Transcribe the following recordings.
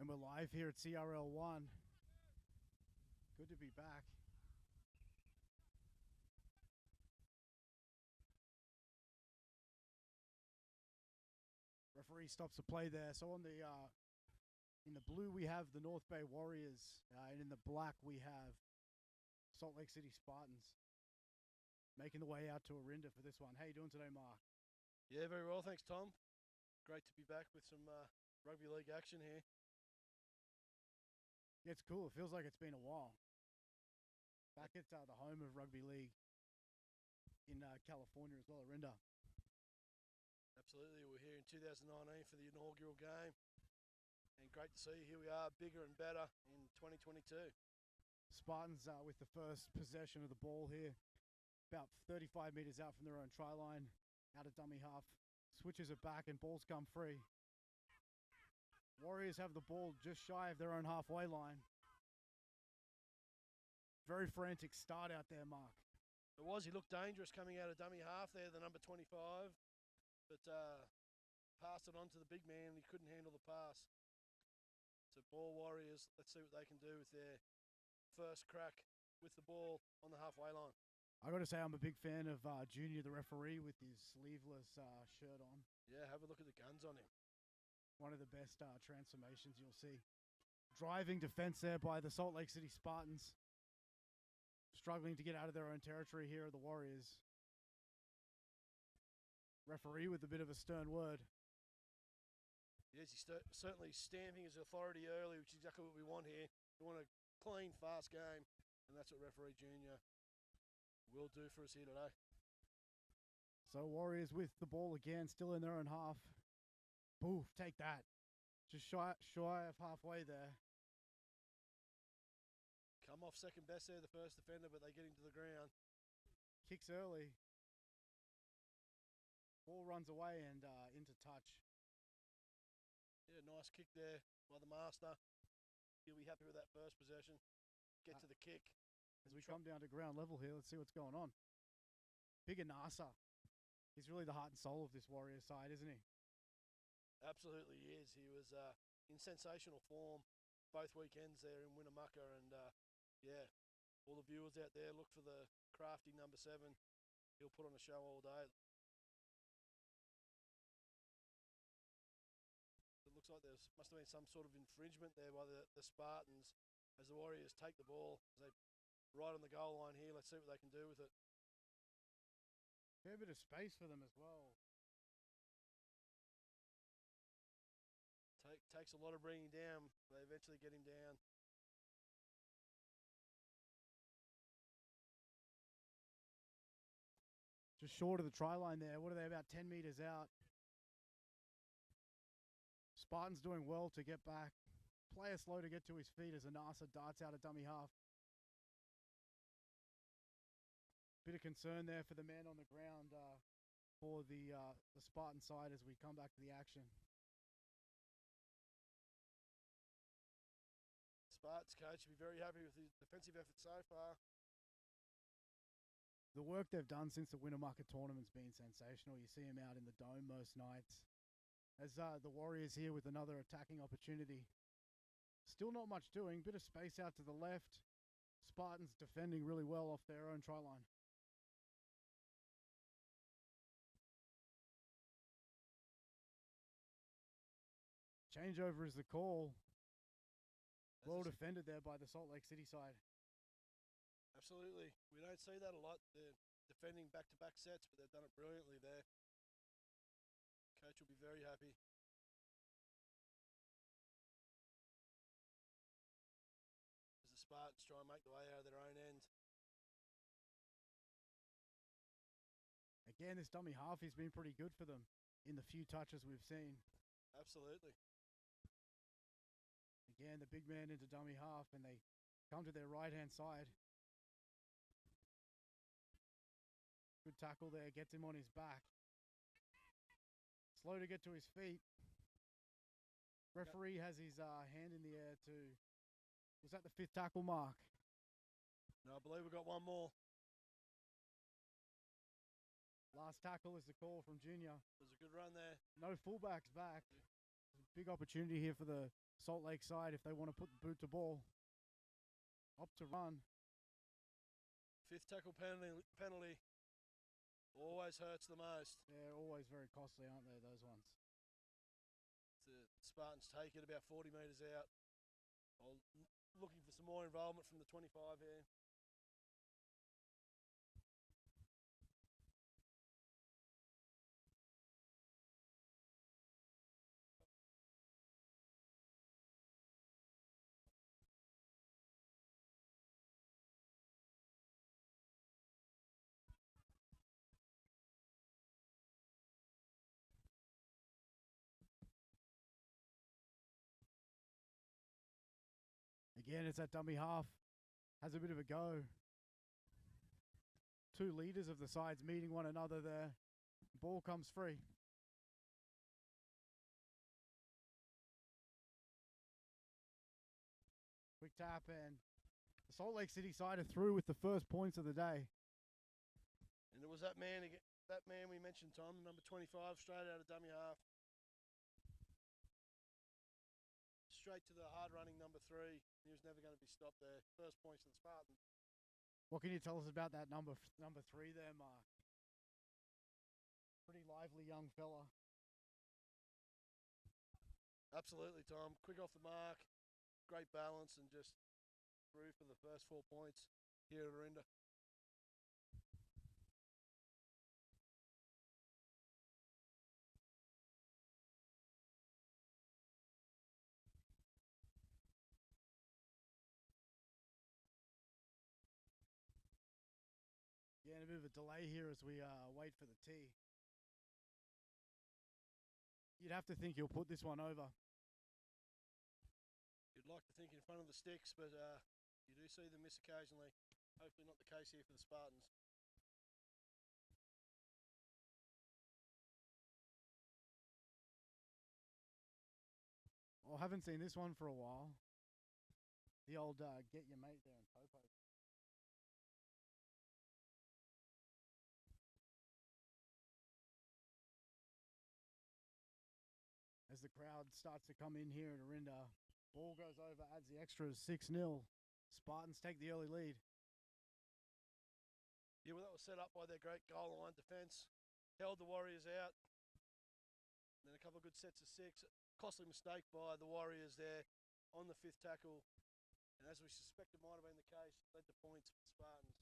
And we're live here at CRL 1. Good to be back. Referee stops the play there. So on the in the blue we have the North Bay Warriors, and in the black we have Salt Lake City Spartans making the way out to Orinda for this one. How you doing today, Mark? Yeah, very well, thanks, Tom. Great to be back with some rugby league action here. Yeah, it's cool. It feels like it's been a while. Back at the home of rugby league in California as well, Orinda. Absolutely, we're here in 2019 for the inaugural game, and great to see you. Here we are, bigger and better in 2022. Spartans with the first possession of the ball here, about 35 metres out from their own try line, out of dummy half, switches it back and balls come free. Warriors have the ball just shy of their own halfway line. Very frantic start out there, Mark. It was, he looked dangerous coming out of dummy half there, the number 25, but passed it on to the big man and he couldn't handle the pass. So ball Warriors, let's see what they can do with their first crack with the ball on the halfway line. I got to say I'm a big fan of Junior, the referee, with his sleeveless shirt on. Yeah, have a look at the guns on him. One of the best transformations you'll see. Driving defense there by the Salt Lake City Spartans. Struggling to get out of their own territory here are the Warriors. Referee with a bit of a stern word. Yes, he's certainly stamping his authority early, which is exactly what we want here. We want a clean, fast game, and that's what referee Junior will do for us here today. So Warriors with the ball again, still in their own half. Boof, take that. Just shy of halfway there. Come off second best there, the first defender, but they get him to the ground. Kicks early. Ball runs away and into touch. Yeah, nice kick there by the master. He'll be happy with that first possession. Get to the kick. As we come down to ground level here, let's see what's going on. Big Anasa. He's really the heart and soul of this Warrior side, isn't he? Absolutely he is. He was in sensational form both weekends there in Winnemucca, and yeah, all the viewers out there, look for the crafty number 7. He'll put on a show all day. It looks like there must have been some sort of infringement there by the Spartans as the Warriors take the ball. As they right on the goal line here. Let's see what they can do with it. Fair bit of space for them as well. Takes a lot of bringing down. They eventually get him down. Just short of the try line there. What are they, about 10 metres out? Spartans doing well to get back. Player slow to get to his feet as Anasa darts out a dummy half. Bit of concern there for the man on the ground for the Spartan side as we come back to the action. Spartans coach will be very happy with his defensive effort so far. The work they've done since the Winnemucca tournament's been sensational. You see them out in the dome most nights. As the Warriors here with another attacking opportunity. Still not much doing. Bit of space out to the left. Spartans defending really well off their own try line. Changeover is the call. Well defended there by the Salt Lake City side. Absolutely. We don't see that a lot. They're defending back-to-back sets, but they've done it brilliantly there. Coach will be very happy. As the Spartans try and make the way out of their own end. Again, this dummy half has been pretty good for them in the few touches we've seen. Absolutely. Again, the big man into dummy half, and they come to their right-hand side. Good tackle there, gets him on his back. Slow to get to his feet. Referee has his hand in the air too. Was that the 5th tackle, Mark? No, I believe we've got one more. Last tackle is the call from Junior. It was a good run there. No fullbacks back. Big opportunity here for the Salt Lake side if they want to put the boot to ball. Up to run. Fifth tackle penalty always hurts the most. They're always very costly, aren't they, those ones? The Spartans take it about 40 metres out. Looking for some more involvement from the 25 here. Again, it's that dummy half. Has a bit of a go. Two leaders of the sides meeting one another there. Ball comes free. Quick tap, and the Salt Lake City side are through with the first points of the day. And it was that man we mentioned, Tom, number 25, straight out of dummy half. Straight to the hard-running number 3. He was never going to be stopped there. First points for the Spartans. What can you tell us about that number 3 there, Mark? Pretty lively young fella. Absolutely, Tom. Quick off the mark, great balance, and just through for the first 4 points here at Orinda. Yeah, a bit of a delay here as we wait for the tee. You'd have to think you'll put this one over. You'd like to think in front of the sticks, but you do see them miss occasionally. Hopefully not the case here for the Spartans. I haven't seen this one for a while. The old get your mate there in Popo. As the crowd starts to come in here at Orinda, ball goes over, adds the extra 6-0. Spartans take the early lead. Yeah, well, that was set up by their great goal line defence. Held the Warriors out. And then a couple of good sets of 6. Costly mistake by the Warriors there on the 5th tackle. And as we suspected might have been the case, led to points for the Spartans.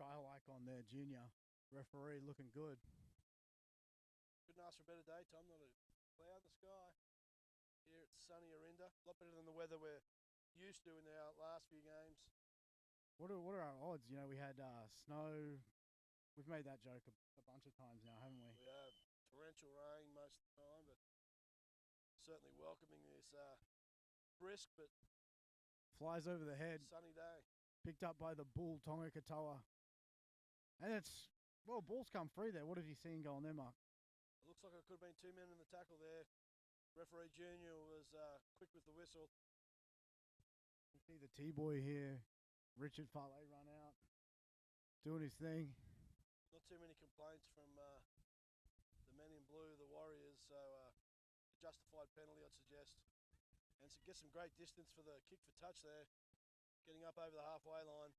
Style icon there, junior. Referee looking good. Couldn't ask for a better day, Tom. Not a cloud in the sky. Here it's sunny Orinda. A lot better than the weather we're used to in our last few games. What are our odds? You know, we had snow. We've made that joke a bunch of times now, haven't we? We have torrential rain most of the time, but certainly welcoming this brisk but flies over the head. Sunny day. Picked up by the bull, Tonga Katoa. And it's, well, ball's come free there. What have you seen going there, Mark? It looks like it could have been 2 men in the tackle there. Referee Junior was quick with the whistle. You see the T-boy here. Richard Palo run out. Doing his thing. Not too many complaints from the men in blue, the Warriors. So a justified penalty, I'd suggest. And to get some great distance for the kick for touch there. Getting up over the halfway line.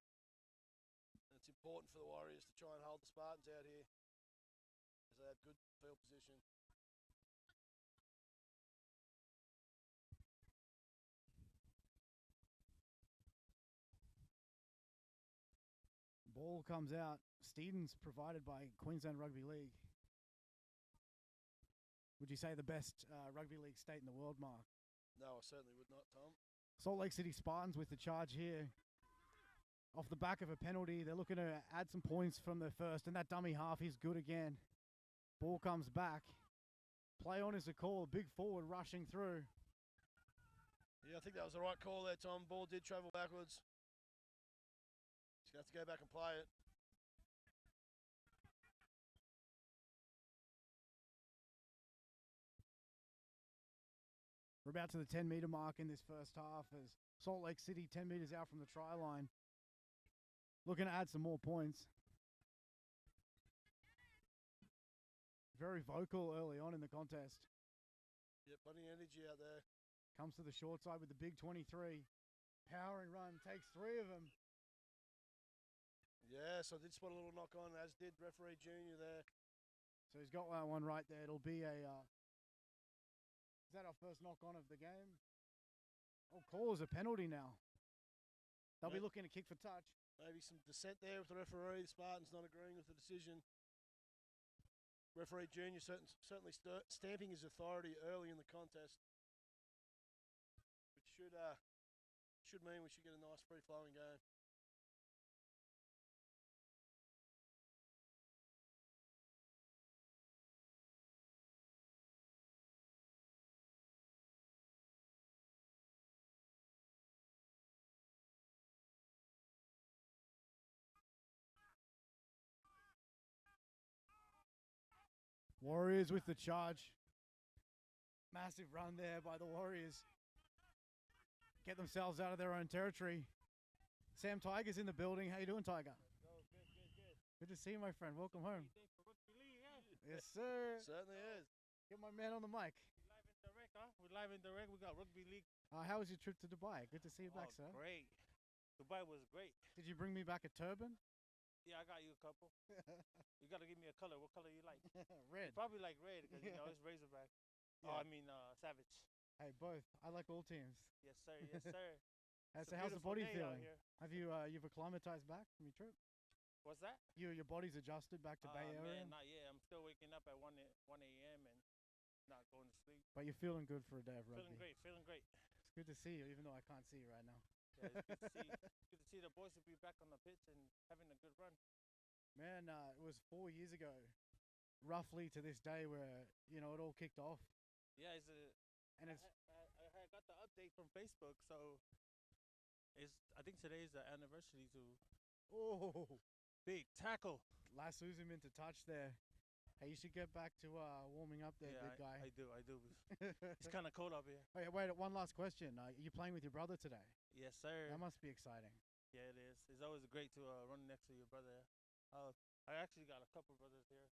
And it's important for the Warriors to try and hold the Spartans out here as they have good field position. Ball comes out. Steedens provided by Queensland Rugby League. Would you say the best rugby league state in the world, Mark? No, I certainly would not, Tom. Salt Lake City Spartans with the charge here. Off the back of a penalty, they're looking to add some points from their first, and that dummy half is good again. Ball comes back. Play on is a call, a big forward rushing through. Yeah, I think that was the right call there, Tom. Ball did travel backwards. He's going to have to go back and play it. We're about to the 10-meter mark in this first half as Salt Lake City 10 meters out from the try line. Looking to add some more points. Very vocal early on in the contest. Yeah, plenty of energy out there. Comes to the short side with the big 23. Powering run, takes 3 of them. Yeah, so I did spot a little knock on, as did referee Junior there. So he's got one right there. It'll be a... is that our first knock on of the game? Oh, call is a penalty now. They'll be looking to kick for touch. Maybe some dissent there with the referee. The Spartans not agreeing with the decision. Referee Junior certainly stamping his authority early in the contest, which should mean we should get a nice free-flowing game. Warriors with the charge. Massive run there by the Warriors. Get themselves out of their own territory. Sam Tiger's in the building. How you doing, Tiger? Good to see you, my friend. Welcome home. Yes, sir. Certainly is. Get my man on the mic. Live and direct, huh? We're live and direct. We got Rugby League. How was your trip to Dubai? Good to see you back, sir. Great. Dubai was great. Did you bring me back a turban? Yeah, I got you a couple. You got to give me a color. What color you like? Red. Probably like red because, you know, it's Razorback. Yeah. Oh, I mean, Savage. Hey, both. I like all teams. Yes, sir. Yes, sir. So how's the body day out feeling? here. Have you you've acclimatized back from your trip? What's that? Your body's adjusted back to Bay Area? Man, not yet. I'm still waking up at 1 a.m. and not going to sleep. But you're feeling good for a day of rugby. Feeling great. Feeling great. It's good to see you, even though I can't see you right now. Yeah, it's good to see. It's good to see the boys will be back on the pitch and having a good run. Man, it was 4 years ago, roughly to this day, where it all kicked off. Yeah, And it's I got the update from Facebook, so I think today's the anniversary to big tackle. Lasso's him into touch there. Hey, you should get back to warming up there, Yeah, big guy. I do. It's kind of cold up here. Oh, yeah, wait, one last question. Are you playing with your brother today? Yes, sir. That must be exciting. Yeah, it is. It's always great to run next to your brother. I actually got a couple brothers here.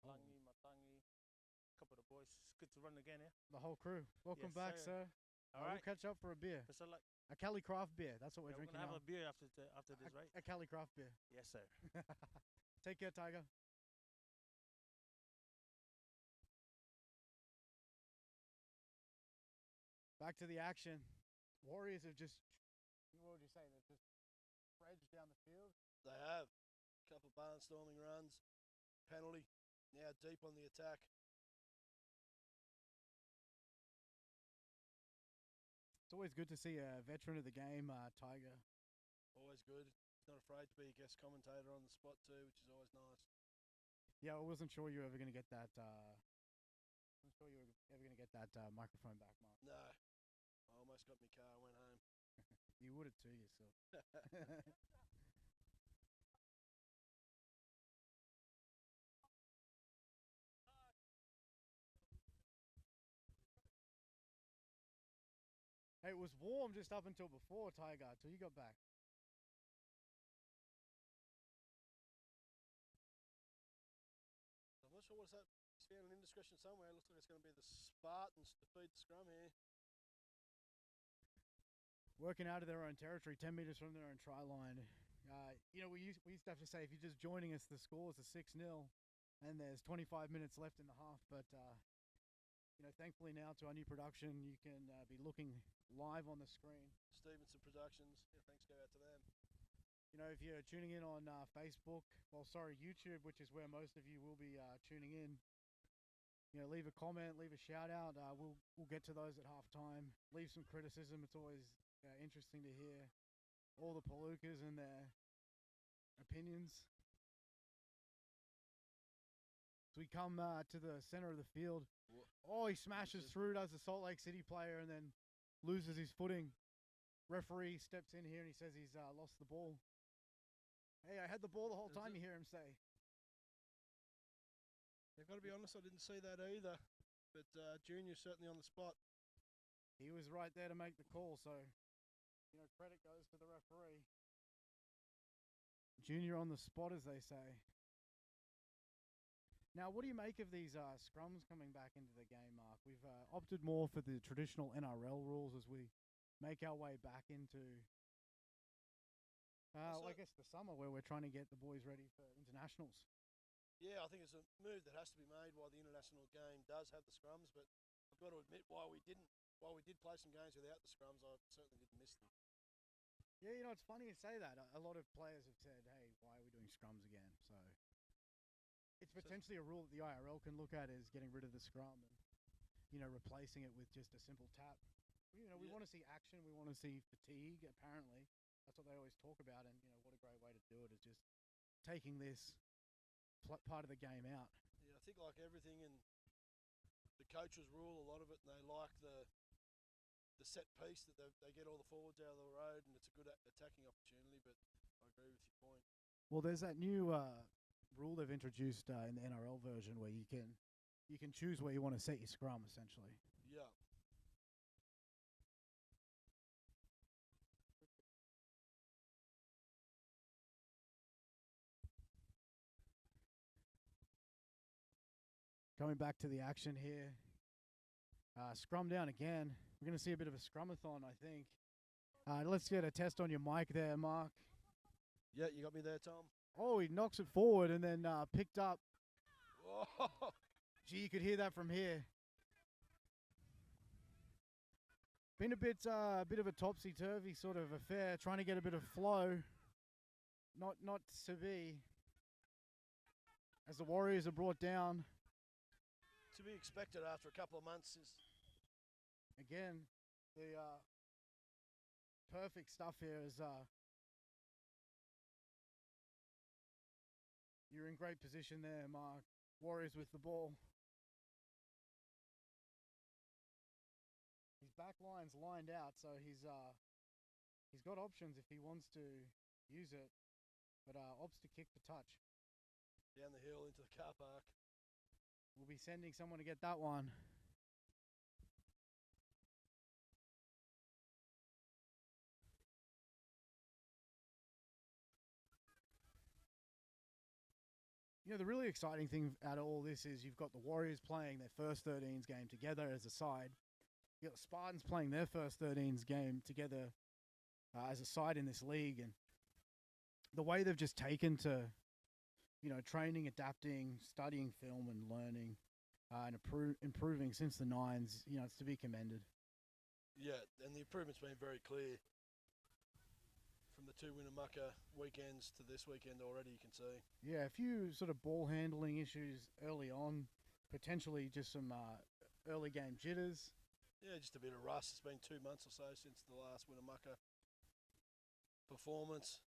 Langi, Matangi, a couple of the boys. It's good to run again, yeah? The whole crew. Welcome Yes, back, sir. sir. All right. We'll catch up for a beer. Best of luck. A Cali craft beer. That's what we're We're drinking going to have now. a beer after this, right? A Cali craft beer. Yes, sir. Take care, Tiger. Back to the action. Warriors have just, what would you say, they've just raged down the field. They have. A couple of barnstorming runs. Penalty. Now deep on the attack. It's always good to see a veteran of the game, Tiger. Always good. He's not afraid to be a guest commentator on the spot too, which is always nice. Yeah, I wasn't sure you were ever going to get that. Microphone back, Mark. No. I almost got my car, went home. You would have too yourself. Hey, it was warm just up until before, Tiger, till you got back. I'm not sure what's that. He's found an indiscretion somewhere. Looks like it's going to be the Spartans defeat the scrum here. Working out of their own territory, 10 meters from their own try line. We used to have to say, if you're just joining us, the score is a 6-0, and there's 25 minutes left in the half. But thankfully now to our new production, you can be looking live on the screen. Stevenson Productions. Yeah, thanks go out to them. If you're tuning in on YouTube, which is where most of you will be tuning in, leave a comment, leave a shout out. We'll get to those at halftime. Leave some criticism. It's always interesting to hear all the Palookas and their opinions. So we come to the center of the field. Oh, he smashes through, does the Salt Lake City player, and then loses his footing. Referee steps in here and he says he's lost the ball. Hey, I had the ball the whole Is time, it? you hear him say. I've got to be honest, I didn't see that either. But Junior's certainly on the spot. He was right there to make the call, so, credit goes to the referee. Junior on the spot, as they say. Now, what do you make of these scrums coming back into the game, Mark? We've opted more for the traditional NRL rules as we make our way back into, I guess, the summer where we're trying to get the boys ready for internationals. Yeah, I think it's a move that has to be made while the international game does have the scrums. But I've got to admit, while we did play some games without the scrums, I certainly didn't miss them. Yeah, it's funny you say that. A lot of players have said, hey, why are we doing scrums again? So it's potentially a rule that the IRL can look at is getting rid of the scrum and, replacing it with just a simple tap. We want to see action. We want to see fatigue, apparently. That's what they always talk about. And, what a great way to do it is just taking this part of the game out. Yeah, I think like everything in the coaches rule a lot of it, and they like the set piece that they get all the forwards out of the road, and it's a good attacking opportunity. But I agree with your point. Well, there's that new rule they've introduced in the NRL version where you can choose where you want to set your scrum, essentially. Yeah. Coming back to the action here. Scrum down again. We're going to see a bit of a scrumathon, I think. Let's get a test on your mic there, Mark. Yeah, you got me there, Tom. Oh, he knocks it forward and then picked up. Whoa. Gee, you could hear that from here. Been a bit of a topsy-turvy sort of affair, trying to get a bit of flow. Not to be. As the Warriors are brought down. To be expected after a couple of months. Again, the perfect stuff here is you're in great position there, Mark. Warriors with the ball. His back line's lined out, so he's got options if he wants to use it, but opts to kick the touch. Down the hill into the car park. We'll be sending someone to get that one. The really exciting thing out of all this is you've got the Warriors playing their first 13s game together as a side. You've got the Spartans playing their first 13s game together as a side in this league. And the way they've just taken to, training, adapting, studying film and learning and improving since the nines, it's to be commended. Yeah, and the improvement's been very clear. From the two Winnemucca weekends to this weekend already, you can see. Yeah, a few sort of ball handling issues early on, potentially just some early game jitters. Yeah, just a bit of rust. It's been 2 months or so since the last Winnemucca performance.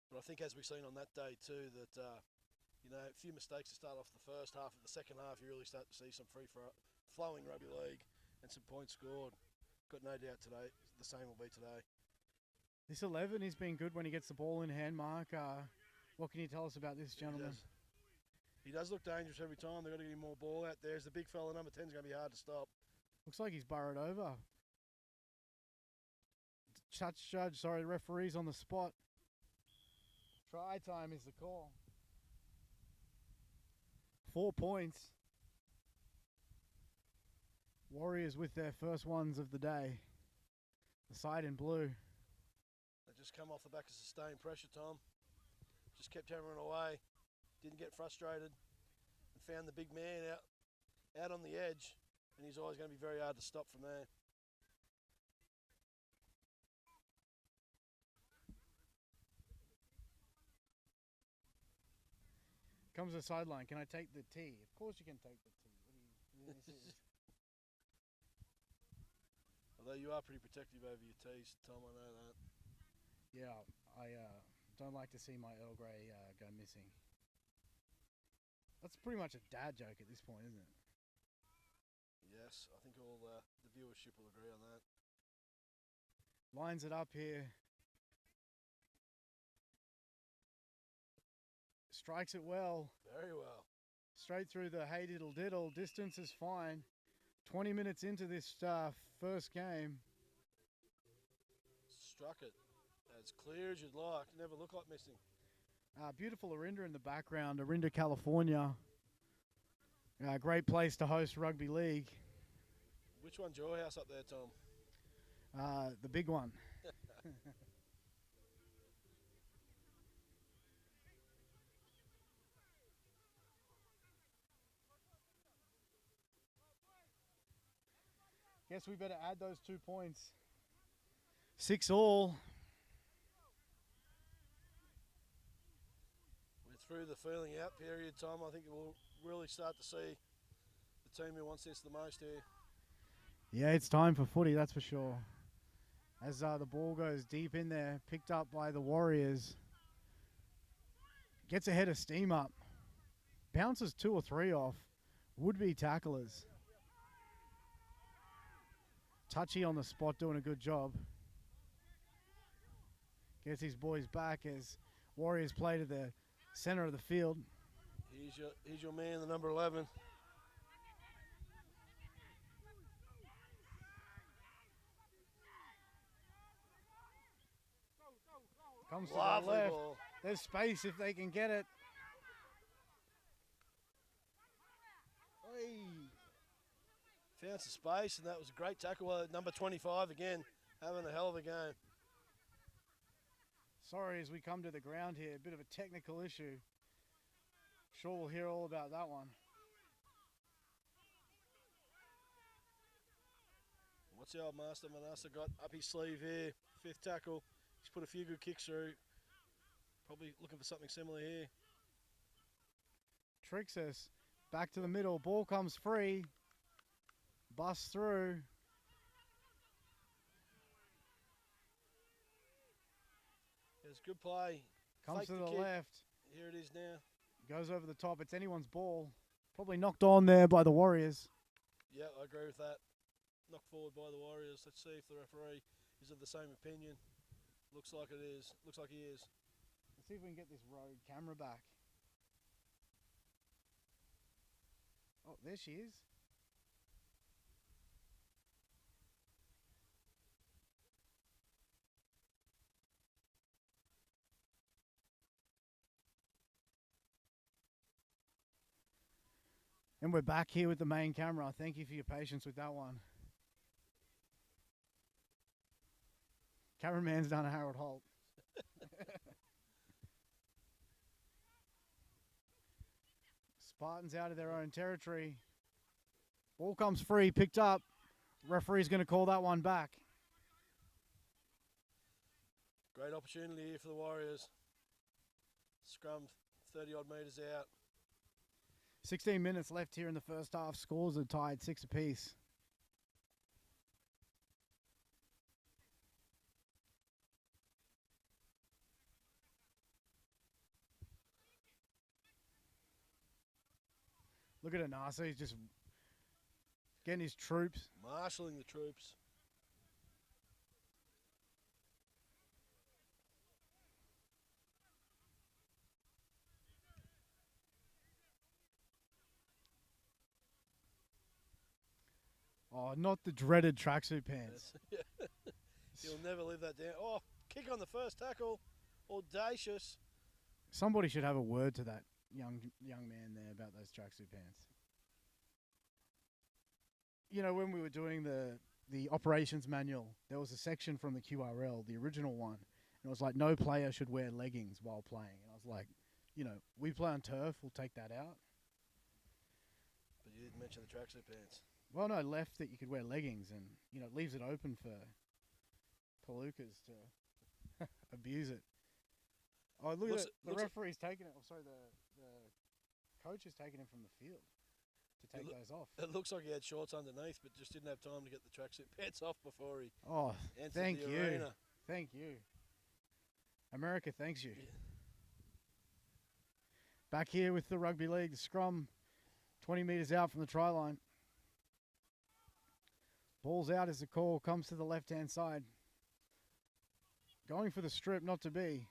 But I think as we've seen on that day too, that a few mistakes to start off the first half. Of the second half, you really start to see some free-flowing rugby league and some points scored. Got no doubt today, the same will be today. This 11, he's been good when he gets the ball in hand, Mark. What can you tell us about this gentleman? He does look dangerous every time. They've got to get him more ball out there. The big fella, number 10, is going to be hard to stop. Looks like he's burrowed over. Referee's on the spot. Try time is the call. 4 points. Warriors with their first ones of the day. The side in blue. They just come off the back of sustained pressure, Tom. Just kept hammering away. Didn't get frustrated. And found the big man out on the edge. And he's always going to be very hard to stop from there. Comes the sideline. Can I take the tee? Of course you can take the tee. What are you Although you are pretty protective over your tees, Tom, I know that. Yeah, I don't like to see my Earl Grey go missing. That's pretty much a dad joke at this point, isn't it? Yes, I think all the viewership will agree on that. Lines it up here. Strikes it well. Very well. Straight through the hey diddle diddle. Distance is fine. 20 minutes into this first game. Struck it as clear as you'd like. Never looked like missing. Beautiful Orinda in the background. Orinda, California. Great place to host rugby league. Which one's your house up there, Tom? The big one. Guess we better add those 2 points. 6-all. We're through the feeling out period, Tom. I think we'll really start to see the team who wants this the most here. Yeah, it's time for footy, that's for sure. As the ball goes deep in there, picked up by the Warriors. Gets ahead of steam up. Bounces 2 or 3 off would-be tacklers. Touchy on the spot, doing a good job. Gets his boys back as Warriors play to the center of the field. He's your man, the number 11. Comes to the Lovely left. ball. There's space if they can get it. Oi. Found some space, and that was a great tackle. Number 25 again, having a hell of a game. Sorry as we come to the ground here, a bit of a technical issue. Sure we'll hear all about that one. What's the old master Manassa got up his sleeve here? 5th tackle. He's put a few good kicks through. Probably looking for something similar here. Tricks us. Back to the middle. Ball comes free. Busts through. It's good play. Comes Faked to the kick. left. Here it is now. Goes over the top. It's anyone's ball. Probably knocked on there by the Warriors. Yeah, I agree with that. Knocked forward by the Warriors. Let's see if the referee is of the same opinion. Looks like it is. Looks like he is. Let's see if we can get this road camera back. Oh, there she is. And we're back here with the main camera. Thank you for your patience with that one. Cameraman's done a Harold Holt. Spartans out of their own territory. Ball comes free, picked up. Referee's going to call that one back. Great opportunity here for the Warriors. Scrummed 30 odd metres out. 16 minutes left here in the first half. Scores are tied 6 apiece. Look at Anasa. He's just getting his troops. Marshalling the troops. Oh, not the dreaded tracksuit pants. He'll never live that down. Oh, kick on the first tackle. Audacious. Somebody should have a word to that young man there about those tracksuit pants. You know, when we were doing the operations manual, there was a section from the QRL, the original one, and it was like, no player should wear leggings while playing. And I was like, you know, we play on turf, we'll take that out. But you didn't mention the tracksuit pants. Well, no, left that you could wear leggings, and, you know, it leaves it open for palookas to abuse it. Oh, look at it. The referee's taking it. Oh, sorry, the coach is taking him from the field to take those off. It looks like he had shorts underneath, but just didn't have time to get the tracksuit pants off before he entered thank the you. arena. Thank you. America thanks you. Yeah. Back here with the rugby league, the scrum 20 metres out from the try line. Ball's out as the call comes to the left-hand side. Going for the strip, not to be.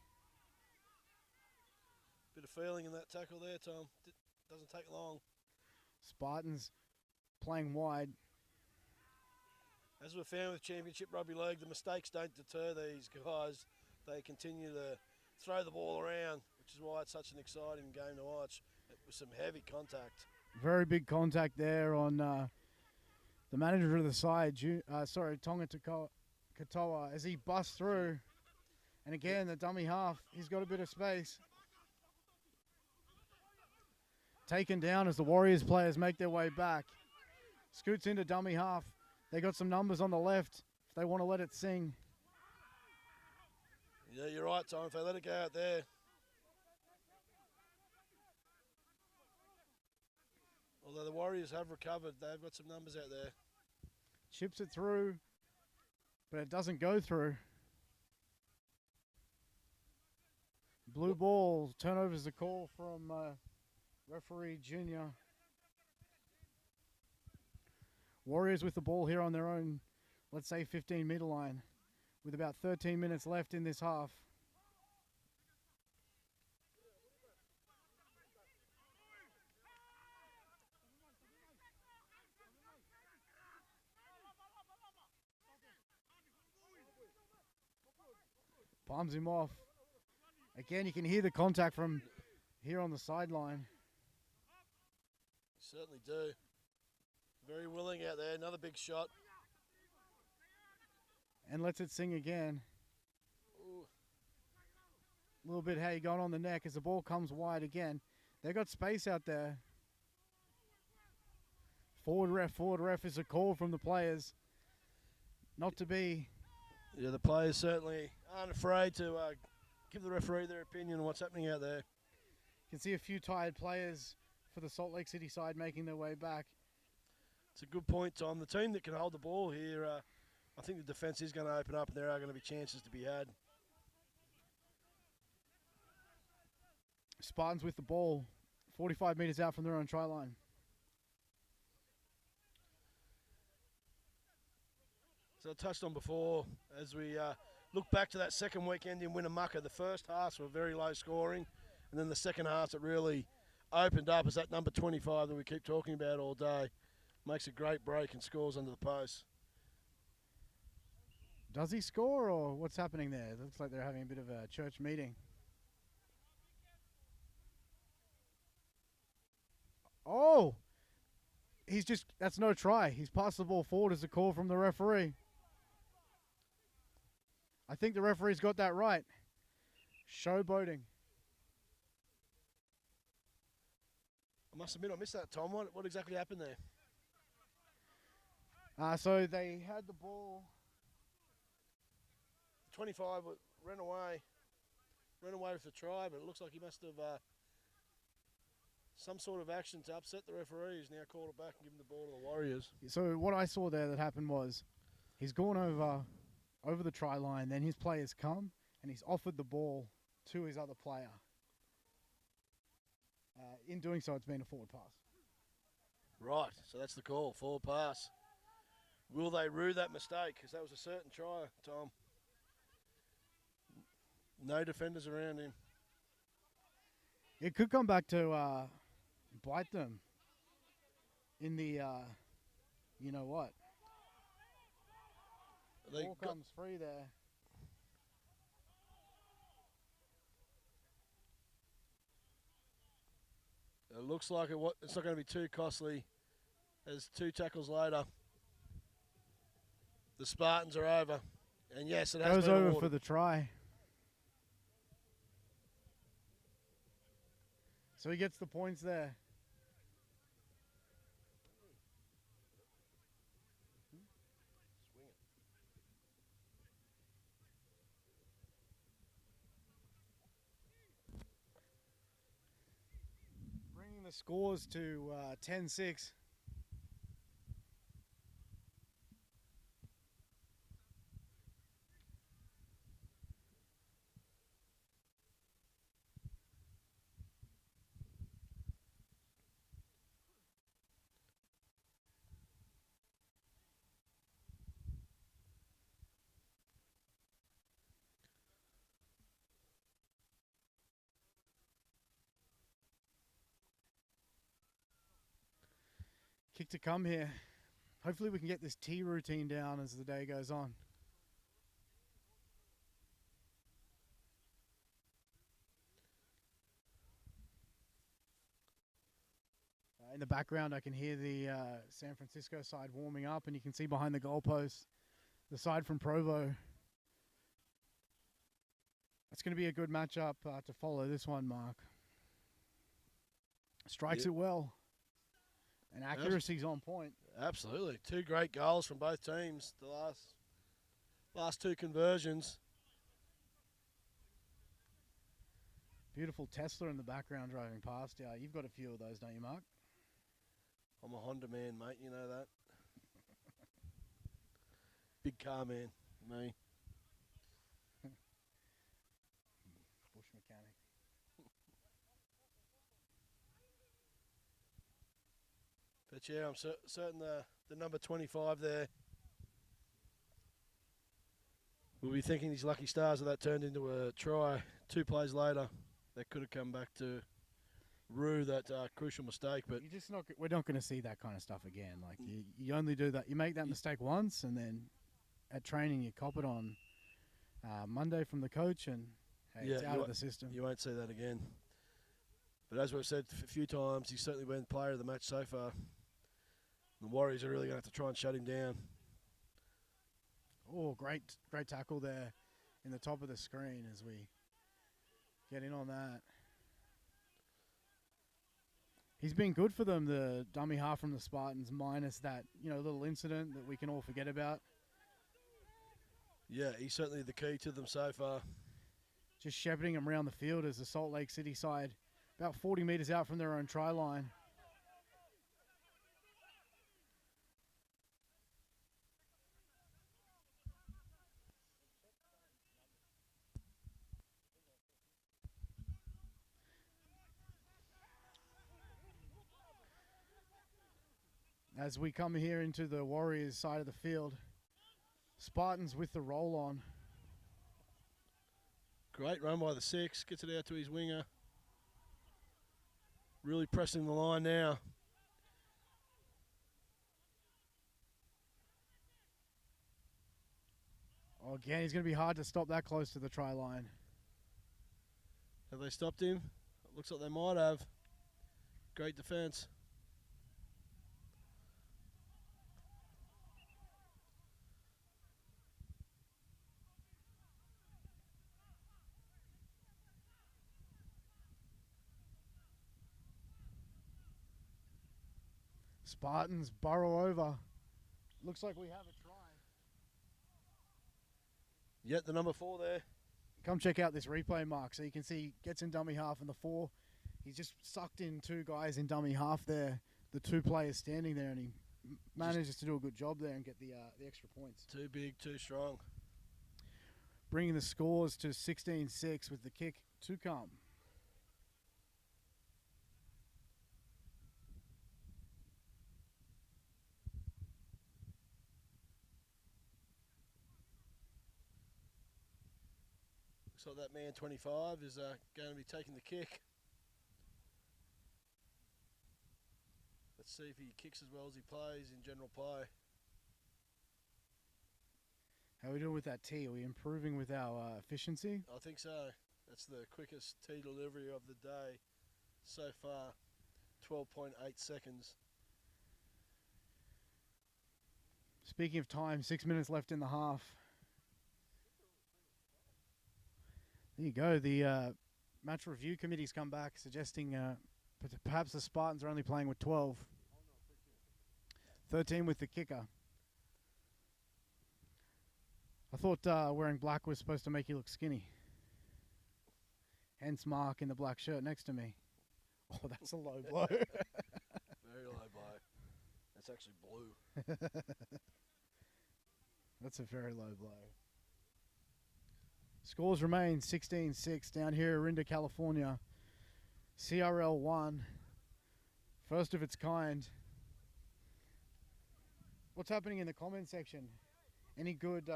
Bit of feeling in that tackle there, Tom. Doesn't take long. Spartans playing wide. As we've found with Championship Rugby League, the mistakes don't deter these guys. They continue to throw the ball around, which is why it's such an exciting game to watch with some heavy contact. Very big contact there on the manager of the side, Tonga Katoa, as he busts through. And again, the dummy half, he's got a bit of space. Taken down as the Warriors players make their way back. Scoots into dummy half. They got some numbers on the left if they want to let it sing. Yeah, you're right, Tom. If they let it go out there. Although the Warriors have recovered, they've got some numbers out there. Chips it through, but it doesn't go through. Blue ball, turnover's the call from referee Junior. Warriors with the ball here on their own, let's say 15-meter line, with about 13 minutes left in this half. Palms him off. Again, you can hear the contact from here on the sideline. Certainly do. Very willing out there. Another big shot. And lets it sing again. Ooh. A little bit hay going on the neck as the ball comes wide again. They got space out there. Forward ref is a call from the players. Not to be. Yeah, the players certainly aren't afraid to give the referee their opinion on what's happening out there. You can see a few tired players for the Salt Lake City side making their way back. It's a good point, Tom. The team that can hold the ball here, I think the defence is going to open up and there are going to be chances to be had. Spartans with the ball, 45 metres out from their own try line. So I touched on before, as we look back to that second weekend in Winnemucca, the first halves were very low scoring, and then the second half it really opened up as that number 25 that we keep talking about all day makes a great break and scores under the post. Does he score, or what's happening there? It looks like they're having a bit of a church meeting. Oh! That's no try. He's passed the ball forward as a call from the referee. I think the referee's got that right. Showboating. I must admit I missed that, Tom. What exactly happened there? So they had the ball. 25 ran away with the try, but it looks like he must have some sort of action to upset the referee. He's now called it back and given the ball to the Warriors. So what I saw there that happened was he's gone over the try line, then his player's come and he's offered the ball to his other player. In doing so, it's been a forward pass. Right, so that's the call, forward pass. Will they rue that mistake? Because that was a certain try, Tom. No defenders around him. It could come back to bite them in the, you know what. Ball comes free there. It looks like it's not going to be too costly, as 2 tackles later, the Spartans are over. And yes, it has goes been over awarded for the try. So he gets the points there. Bringing the scores to 10-6. Kick to come here. Hopefully we can get this tee routine down as the day goes on. In the background, I can hear the San Francisco side warming up, and you can see behind the goalpost the side from Provo. It's going to be a good matchup to follow this one, Mark. Strikes it well, and accuracy's on point. Absolutely. 2 great goals from both teams. The last 2 conversions. Beautiful Tesla in the background driving past. Yeah, you've got a few of those, don't you, Mark? I'm a Honda man, mate. You know that. Big car man, me. Bush mechanic. But yeah, I'm certain the number 25 there will be thinking his lucky stars that turned into a try 2 plays later. That could have come back to rue that crucial mistake. But we're not going to see that kind of stuff again. Like you only do that. You make that mistake once, and then at training you cop it on Monday from the coach, and hey, it's out of the system. You won't see that again. But as we've said a few times, he's certainly been player of the match so far. The Warriors are really going to have to try and shut him down. Oh, great tackle there in the top of the screen as we get in on that. He's been good for them, the dummy half from the Spartans, minus that, little incident that we can all forget about. Yeah, he's certainly the key to them so far. Just shepherding them around the field as the Salt Lake City side, about 40 metres out from their own try line. As we come here into the Warriors side of the field, Spartans with the roll on. Great run by the 6, gets it out to his winger. Really pressing the line now. Oh, again, he's going to be hard to stop that close to the try line. Have they stopped him? It looks like they might have. Great defence. Spartans burrow over. Looks like we have a try. Yet the number 4 there. Come check out this replay, Mark, so you can see he gets in dummy half in the 4. He's just sucked in 2 guys in dummy half there. The 2 players standing there, and he manages to do a good job there and get the extra points. Too big, too strong. Bringing the scores to 16-6 with the kick to come. Looks like that man 25 is going to be taking the kick. Let's see if he kicks as well as he plays in general play. How are we doing with that tee? Are we improving with our efficiency? I think so. That's the quickest tee delivery of the day so far. 12.8 seconds. Speaking of time, 6 minutes left in the half. There you go. The match review committee's come back suggesting perhaps the Spartans are only playing with 12. 13 with the kicker. I thought wearing black was supposed to make you look skinny. Hence Mark in the black shirt next to me. Oh, that's a low blow. Very low blow. That's actually blue. That's a very low blow. Scores remain 16-6 down here in Orinda, California. CRL 1. First of its kind. What's happening in the comment section? Any good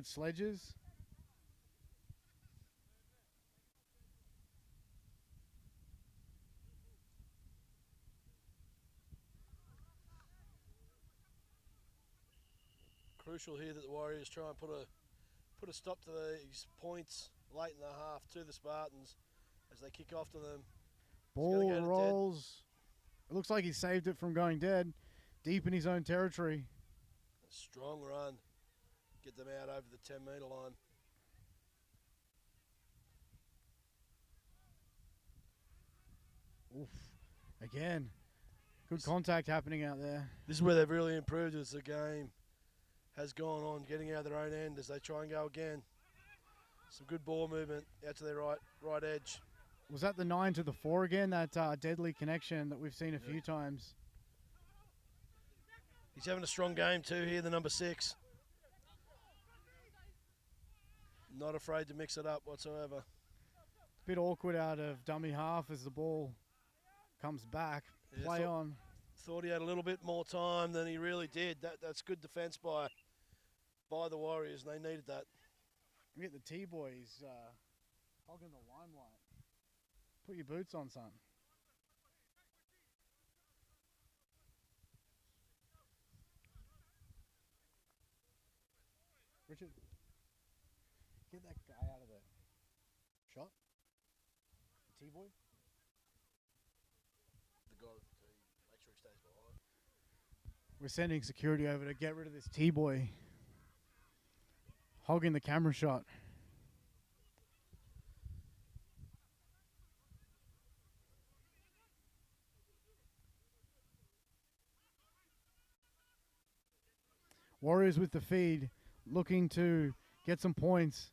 sledges? Crucial here that the Warriors try and put a stop to these points late in the half to the Spartans as they kick off to them. Ball rolls. It looks like he saved it from going dead, deep in his own territory. A strong run. Get them out over the 10-metre line. Oof. Again, good contact happening out there. This is where they've really improved as the game has gone on, getting out of their own end as they try and go again. Some good ball movement out to their right edge. Was that the 9 to the 4 again? That deadly connection that we've seen a few times. He's having a strong game too here, the number 6. Not afraid to mix it up whatsoever. Bit awkward out of dummy half as the ball comes back. Yeah, Play on. Thought he had a little bit more time than he really did. That's good defence by the Warriors, and they needed that. You get the T-boys hogging the limelight. Put your boots on, son. Richard, get that guy out of there. Shot? The T-boy? The guy with the tee, make sure he stays behind. We're sending security over to get rid of this T-boy. Hogging the camera shot. Warriors with the feed, looking to get some points.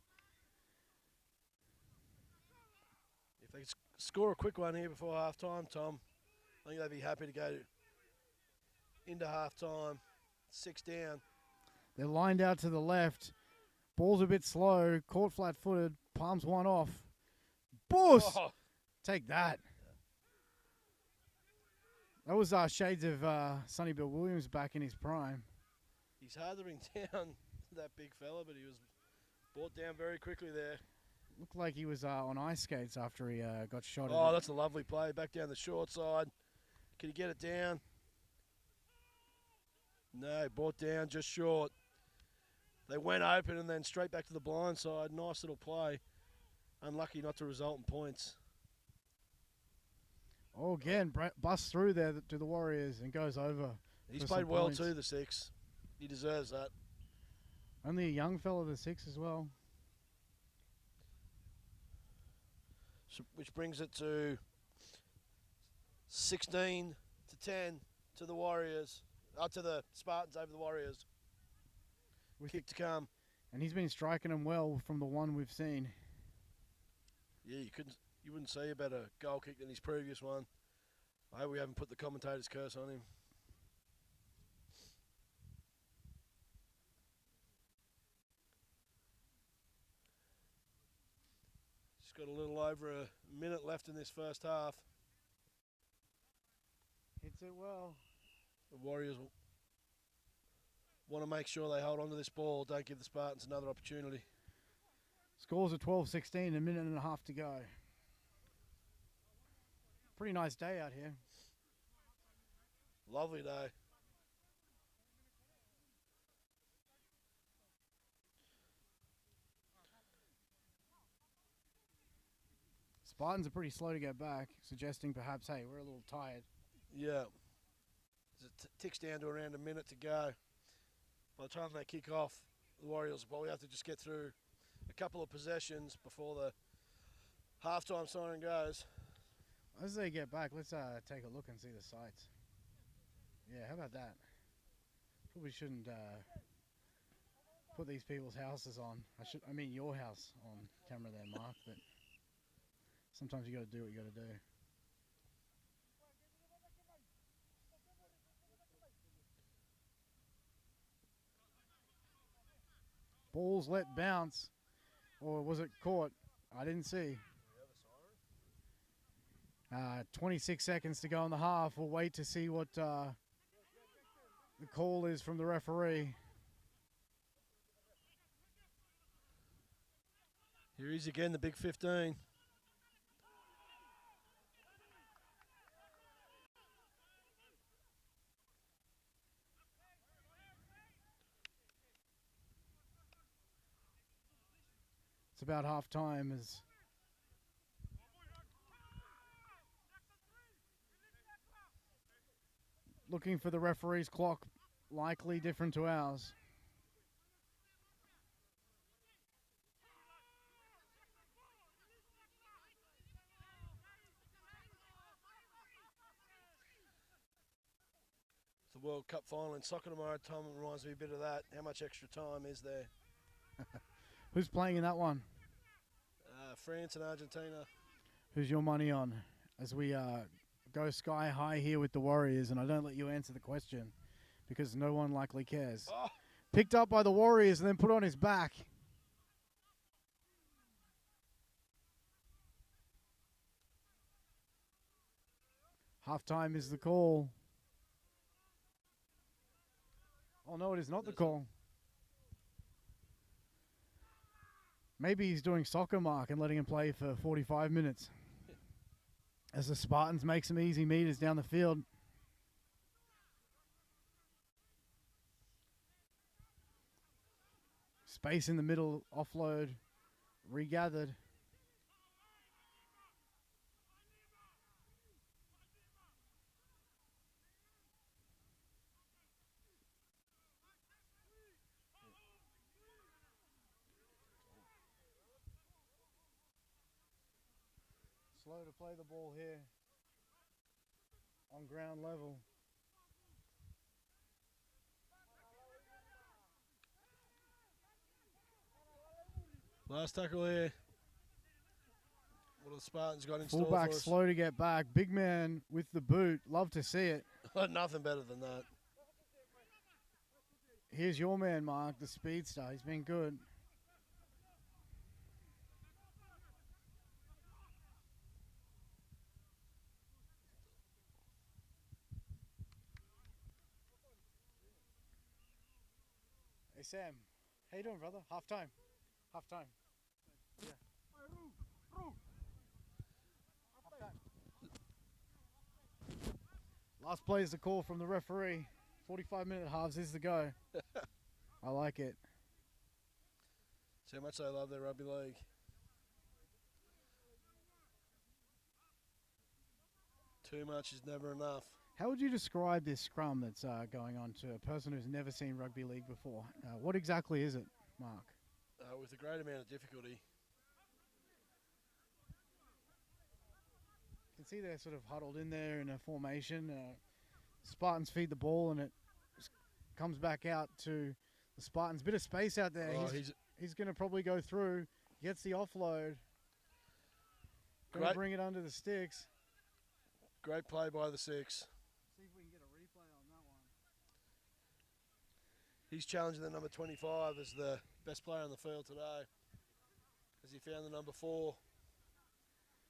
If they score a quick one here before half-time, Tom, I think they'd be happy to go into half-time, 6 down. They're lined out to the left. Ball's a bit slow. Caught flat-footed. Palms one off. Boost! Oh, Take that. That was shades of Sonny Bill Williams back in his prime. he's hard to bring down, that big fella, but he was brought down very quickly there. Looked like he was on ice skates after he got shot. Oh, that's a lovely play. Back down the short side. Can he get it down? No, brought down just short. They went open and then straight back to the blind side. Nice little play. Unlucky not to result in points. Oh, again, busts through there to the Warriors and goes over. He's for played some well points. too, the 6. He deserves that. Only a young fella, the 6 as well. So, which brings it to 16 to 10 to the Warriors. To the Spartans over the Warriors. Kick to come. And he's been striking them well from the one we've seen. Yeah, you wouldn't say a better goal kick than his previous one. I hope we haven't put the commentator's curse on him. Just got a little over a minute left in this first half. Hits it well. The Warriors want to make sure they hold on to this ball. Don't give the Spartans another opportunity. Scores are 12-16, a minute and a half to go. Pretty nice day out here. Lovely day. Spartans are pretty slow to get back, suggesting perhaps, hey, we're a little tired. Yeah. It ticks down to around a minute to go. By the time they kick off, the Warriors will probably have to just get through a couple of possessions before the halftime siren goes. As they get back, let's take a look and see the sights. Yeah, how about that? Probably shouldn't put these people's houses on. I mean your house on camera there, Mark, but sometimes you got to do what you got to do. Balls let bounce, or was it caught? I didn't see. 26 seconds to go in the half. We'll wait to see what the call is from the referee. Here he is again, the big 15. It's about half time as looking for the referee's clock, likely different to ours. The World Cup final in soccer tomorrow. Tom reminds me a bit of that. How much extra time is there? Who's playing in that one? France and Argentina. Who's your money on? As we go sky high here with the Warriors, and I don't let you answer the question because no one likely cares. Oh, Picked up by the Warriors and then put on his back. Halftime is the call. Oh no, it is not the call. Maybe he's doing soccer mark and letting him play for 45 minutes. As the Spartans make some easy meters down the field. Space in the middle, offload, regathered. Slow to play the ball here on ground level. last tackle here. What have the Spartans got in store for Fullback us? slow to get back. Big man with the boot. Love to see it. Nothing better than that. Here's your man, Mark, the speedster. He's been good. Hey, Sam. How you doing, brother? Half time. Half time. Yeah. Last play is the call from the referee. 45-minute halves is the go. I like it. See how much they love their rugby league. Too much is never enough. How would you describe this scrum that's going on to a person who's never seen rugby league before? What exactly is it, Mark? With a great amount of difficulty. You can see they're sort of huddled in there in a formation. Spartans feed the ball and it comes back out to the Spartans. Bit of space out there. Oh, He's going to probably go through, gets the offload. Going to bring it under the sticks. Great play by the six. See if we can get a replay on that one. He's challenging the number 25 as the best player on the field today, as he found the number 4.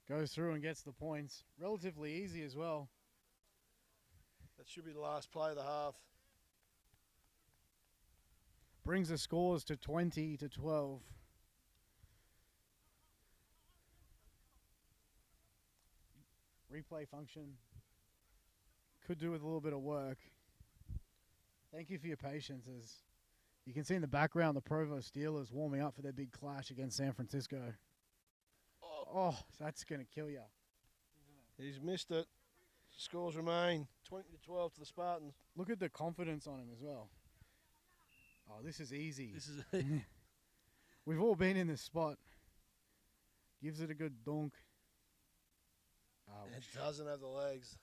Goes through and gets the points. Relatively easy as well. That should be the last play of the half. Brings the scores to 20-12. Replay function. Could do with a little bit of work. Thank you for your patience. As you can see in the background, the Provo Steelers warming up for their big clash against San Francisco. Oh, that's going to kill you. He's missed it. Scores remain 20-12 to the Spartans. Look at the confidence on him as well. Oh, this is easy. This is We've all been in this spot. Gives it a good dunk. It doesn't have the legs.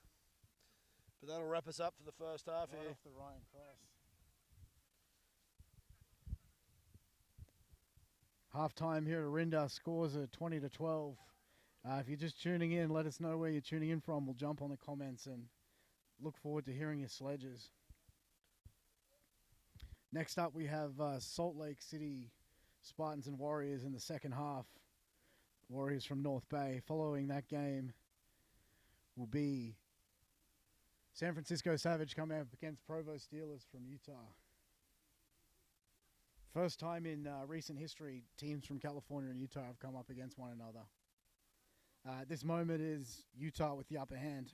But that'll wrap us up for the first half Right here. off the Ryan Cross. Halftime here at Orinda. Scores are 20-12. If you're just tuning in, let us know where you're tuning in from. We'll jump on the comments and look forward to hearing your sledges. Next up, we have Salt Lake City Spartans and Warriors in the second half. Warriors from North Bay. Following that game will be San Francisco Savage coming up against Provo Steelers from Utah. First time in recent history, teams from California and Utah have come up against one another. At this moment is Utah with the upper hand.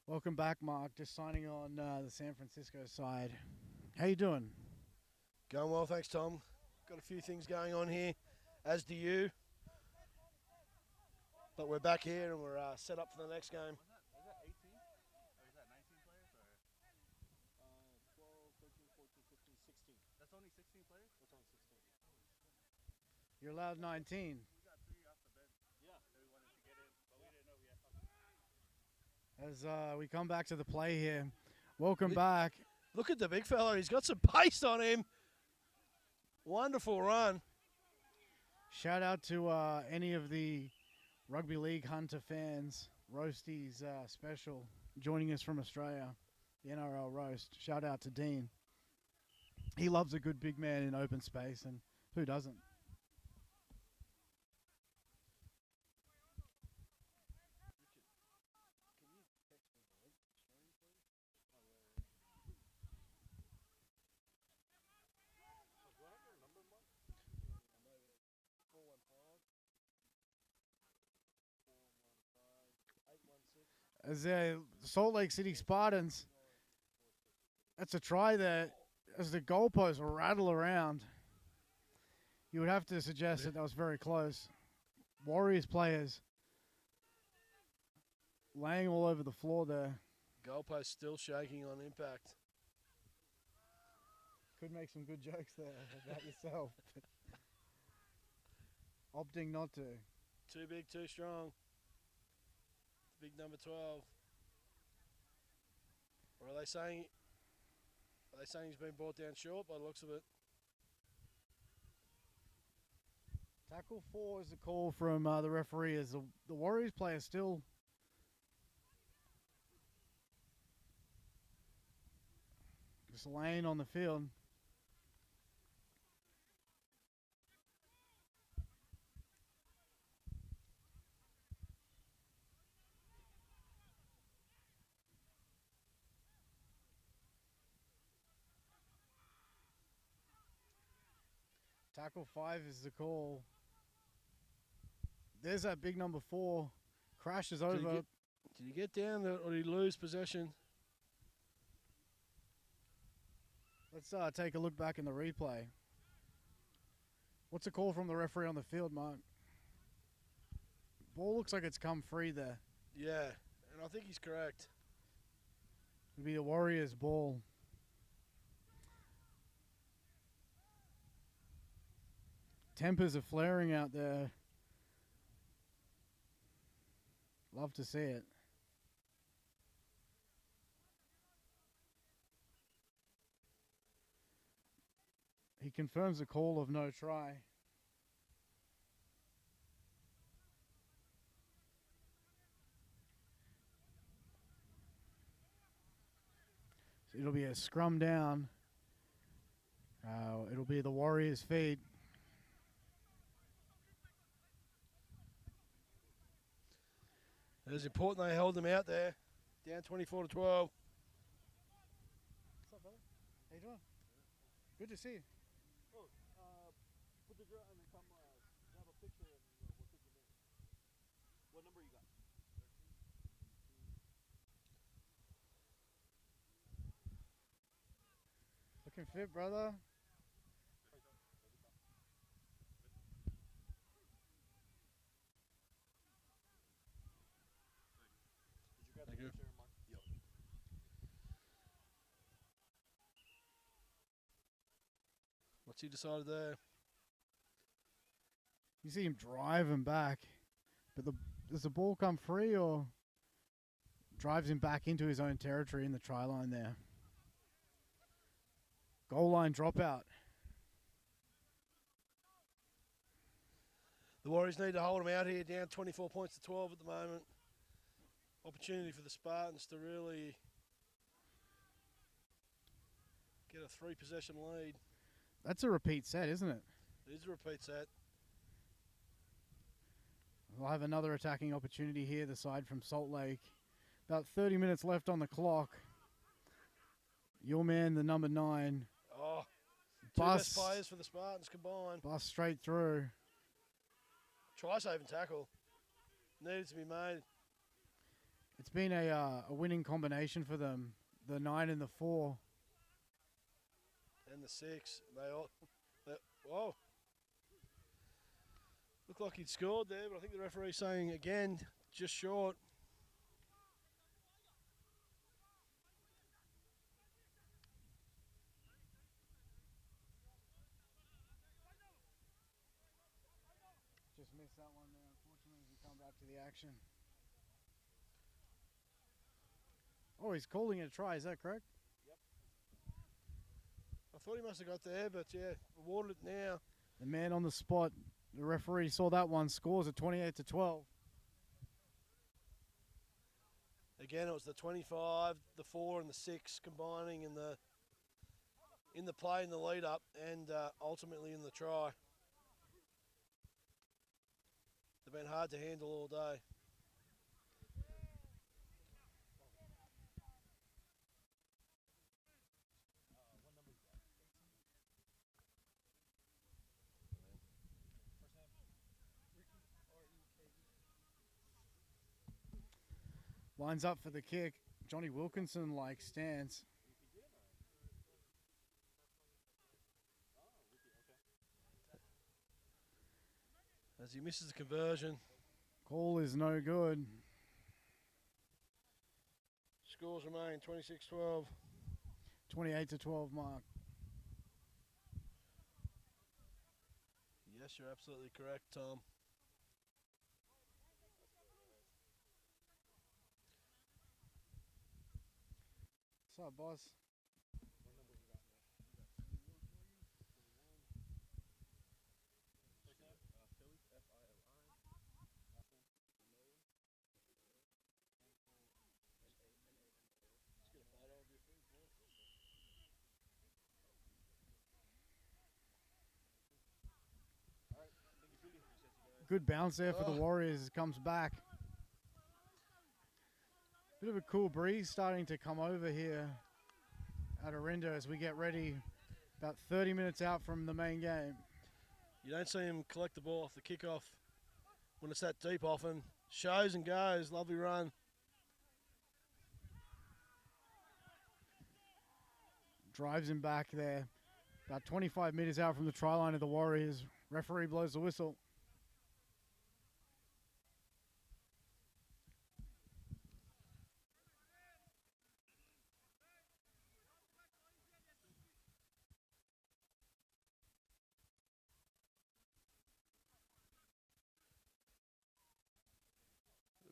Welcome back, Mark. Just signing on the San Francisco side. How you doing? Going well, thanks, Tom. Got a few things going on here, as do you. But we're back here and we're set up for the next game. Was that 18? Or is that 19 players? Or 12, 13, 14, 15, 16. That's only 16 players? That's only 16. You're allowed 19. We got 3 off the bench. Yeah. We wanted to get in, but we didn't know we had something. As we come back to the play here. Welcome back. Look at the big fella. He's got some pace on him. Wonderful run. Shout out to any of the Rugby League Hunter fans. Roasties special joining us from Australia. The NRL Roast. Shout out to Dean. He loves a good big man in open space, and who doesn't? As the Salt Lake City Spartans, that's a try there. As the goalposts rattle around, you would have to suggest that was very close. Warriors players laying all over the floor there. Goalpost still shaking on impact. Could make some good jokes there about yourself. Opting not to. Too big, too strong. Big number 12. Or are they saying he's been brought down short by the looks of it? Tackle 4 is the call from the referee as the Warriors player still just laying on the field. Tackle 5 is the call. There's that big number 4. Crashes over. Did he get down there or did he lose possession? Let's take a look back in the replay. What's a call from the referee on the field, Mark? Ball looks like it's come free there. Yeah, and I think he's correct. It'll be a Warriors ball. Tempers are flaring out there. Love to see it. He confirms the call of no try. So it'll be a scrum down. It'll be the Warriors' feed. It was important they held them out there. Down 24 to 12. What's up, brother? How you doing? Good to see you. Oh, put the drill and then come grab a picture and we'll take your name. What number you got? 13. Looking fit, brother. Thank you. Yep. What's he decided there? You see him drive him back, but does the ball come free or drives him back into his own territory in the try line there? Goal line dropout. The Warriors need to hold them out here, down 24 points to 12 at the moment. Opportunity for the Spartans to really get a 3-possession lead. That's a repeat set, isn't it? It is a repeat set. We'll have another attacking opportunity here, the side from Salt Lake. About 30 minutes left on the clock. Your man, the number 9. Oh, two best players for the Spartans combined. Bust straight through. Try save and tackle. Needed to be made. It's been a winning combination for them. The 9 and the 4. And the 6. Whoa. Looked like he'd scored there, but I think the referee's saying again, just short. Just missed that one there, unfortunately, as we come back to the action. Oh, he's calling it a try, is that correct? Yep. I thought he must have got there, but yeah, awarded it now. The man on the spot, the referee saw that one, scores at 28-12. Again, it was the 25, the 4 and the 6 combining in the play in the lead up and ultimately in the try. They've been hard to handle all day. Lines up for the kick. Johnny Wilkinson stance. As he misses the conversion. Call is no good. Scores remain 26-12. 28-12 mark. Yes, you're absolutely correct, Tom. What's up, boss? Good bounce there for the Warriors as it comes back. Bit of a cool breeze starting to come over here at Orinda as we get ready, about 30 minutes out from the main game. You don't see him collect the ball off the kickoff when it's that deep often. Shows and goes, lovely run. Drives him back there, about 25 meters out from the try line of the Warriors. Referee blows the whistle.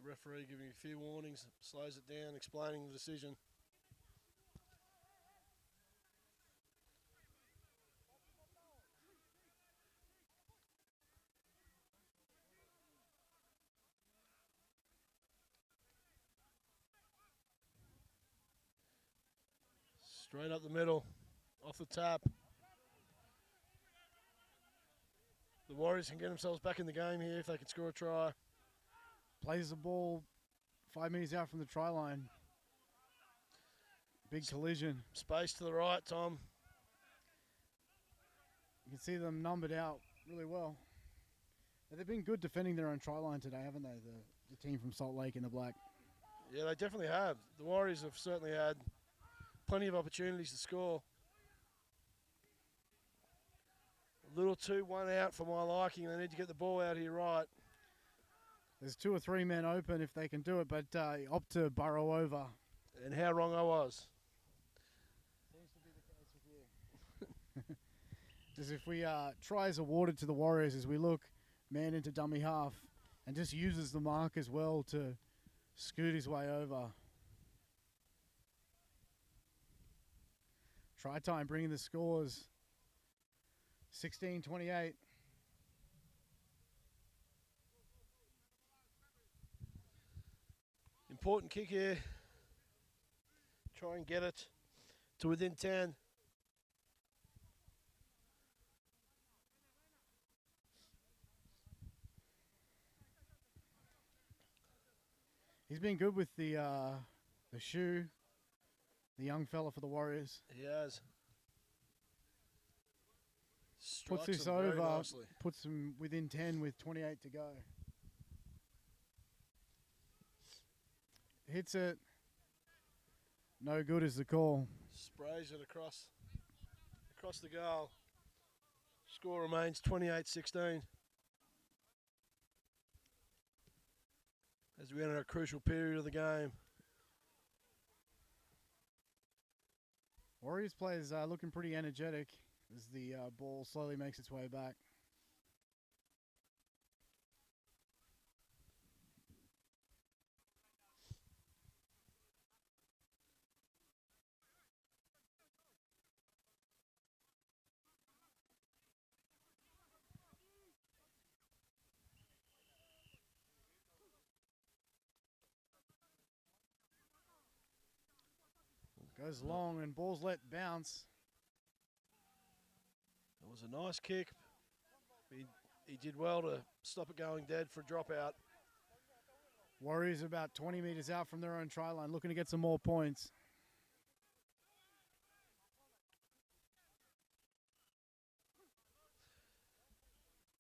Referee giving a few warnings, slows it down, explaining the decision. Straight up the middle, off the tap. The Warriors can get themselves back in the game here if they can score a try. Plays the ball 5 meters out from the try line. Big collision. Space to the right, Tom. You can see them numbered out really well. They've been good defending their own try line today, haven't they? The team from Salt Lake in the black. Yeah, they definitely have. The Warriors have certainly had plenty of opportunities to score. A little too one out for my liking. They need to get the ball out here right. There's 2 or 3 men open if they can do it, but opt to burrow over. And how wrong I was. Seems to be the case with you. As if we tries awarded to the Warriors as we look man into dummy half and just uses the mark as well to scoot his way over. Try time bringing the scores 16-28. Important kick here. Try and get it to within 10. He's been good with the shoe, the young fella for the Warriors. He has. Puts this over, puts him within 10 with 28 to go. hits it. No good is the call. Sprays it across the goal. Score remains 28-16. As we enter a crucial period of the game. Warriors players looking pretty energetic as the ball slowly makes its way back. Goes long and ball's let bounce. It was a nice kick. He did well to stop it going dead for a dropout. Warriors about 20 metres out from their own try line, looking to get some more points.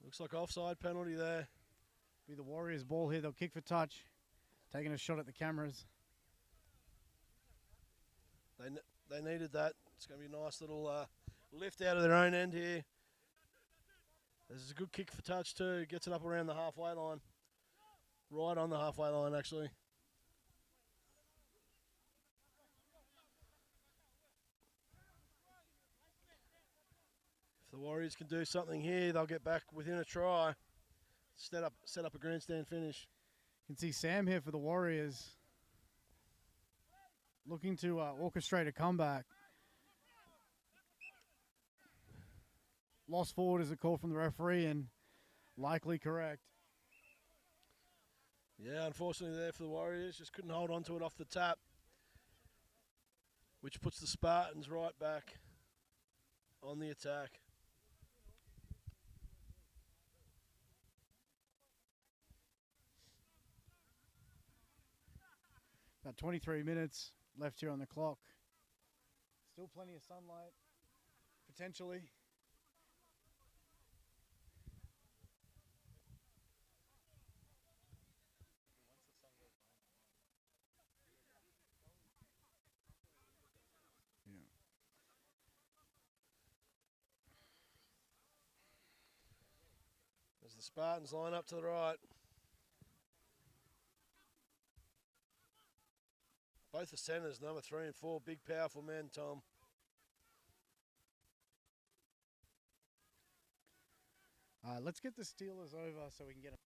Looks like offside penalty there. Be the Warriors' ball here. They'll kick for touch. Taking a shot at the cameras. They needed that. It's going to be a nice little lift out of their own end here. This is a good kick for touch too. Gets it up around the halfway line. Right on the halfway line, actually. If the Warriors can do something here, they'll get back within a try. Set up a grandstand finish. You can see Sam here for the Warriors. Looking to orchestrate a comeback. Lost forward is a call from the referee and likely correct. Yeah, unfortunately there for the Warriors. Just couldn't hold on to it off the tap. Which puts the Spartans right back on the attack. About 23 minutes left here on the clock. Still plenty of sunlight, potentially. Yeah. As the Spartans line up to the right. Both the centres, number 3 and 4, big powerful men, Tom. Let's get the Steelers over so we can get them.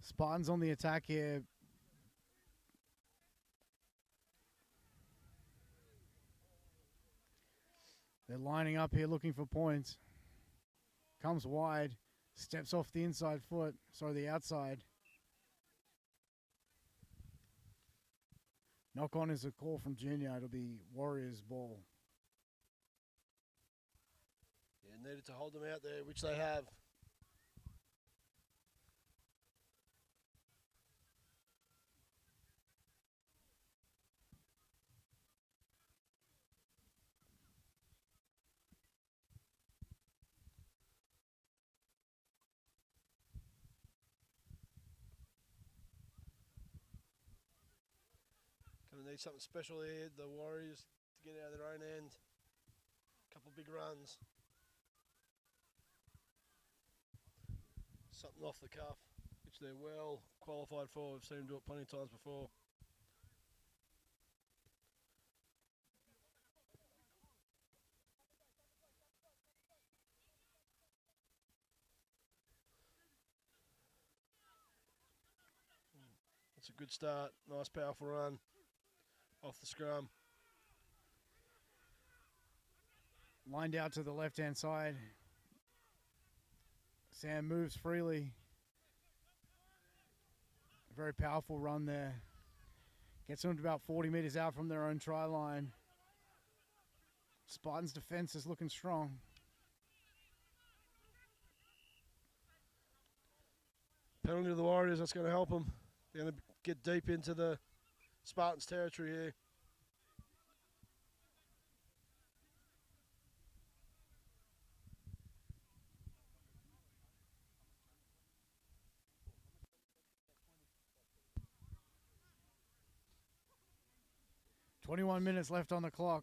Spartans on the attack here. They're lining up here looking for points. Comes wide. Steps off the inside foot. Sorry, the outside. Knock on is a call from Junior. It'll be Warriors ball. Yeah, needed to hold them out there, which they have. Gonna need something special here, the Warriors, to get out of their own end. Couple big runs. Something off the cuff, which they're well qualified for. We've seen them do it plenty of times before. It's a good start. Nice, powerful run off the scrum. Lined out to the left-hand side. Sam moves freely. A very powerful run there. Gets them to about 40 metres out from their own try line. Spartans' defence is looking strong. Penalty to the Warriors, that's going to help them. They're going to get deep into the Spartans' territory here. 21 minutes left on the clock.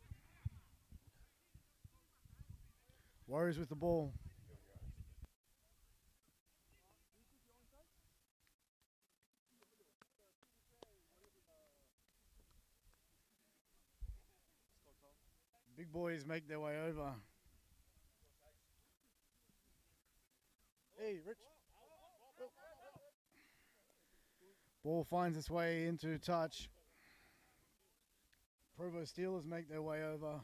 Warriors with the ball. Big boys make their way over. Hey, Rich. Ball finds its way into touch. Provo Steelers make their way over.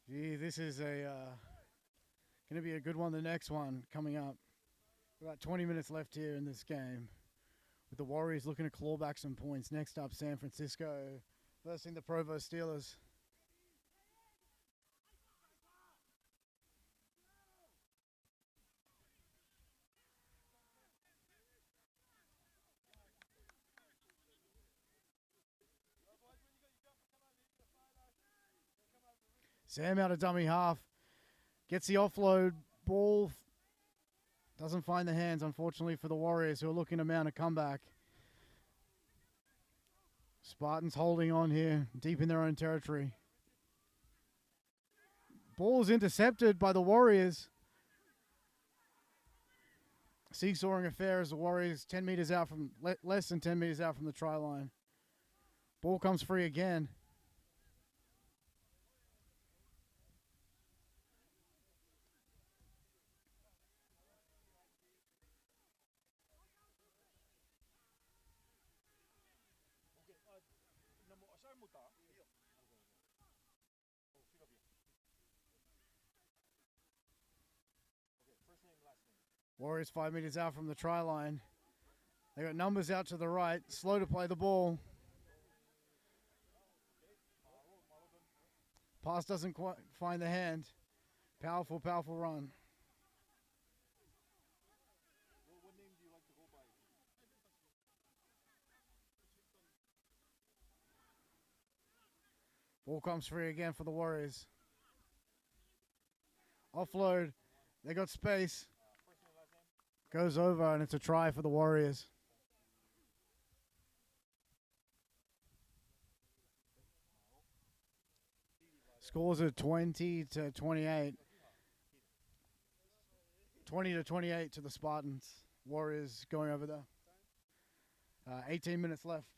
Gee, this is going to be a good one. The next one coming up. About 20 minutes left here in this game, with the Warriors looking to claw back some points. Next up, San Francisco versus the Provo Steelers. Sam out of dummy half. Gets the offload. Ball doesn't find the hands, unfortunately, for the Warriors, who are looking to mount a comeback. Spartans holding on here, deep in their own territory. Ball's intercepted by the Warriors. Seesawing affair as the Warriors 10 meters out from, less than 10 meters out from the try line. Ball comes free again. Warriors 5 meters out from the try line. They got numbers out to the right. Slow to play the ball. Pass doesn't quite find the hand. Powerful, powerful run. Ball comes free again for the Warriors. Offload. They got space. Goes over, and it's a try for the Warriors. Scores are 20 to 28. 20 to 28 to the Spartans. Warriors going over there. 18 minutes left.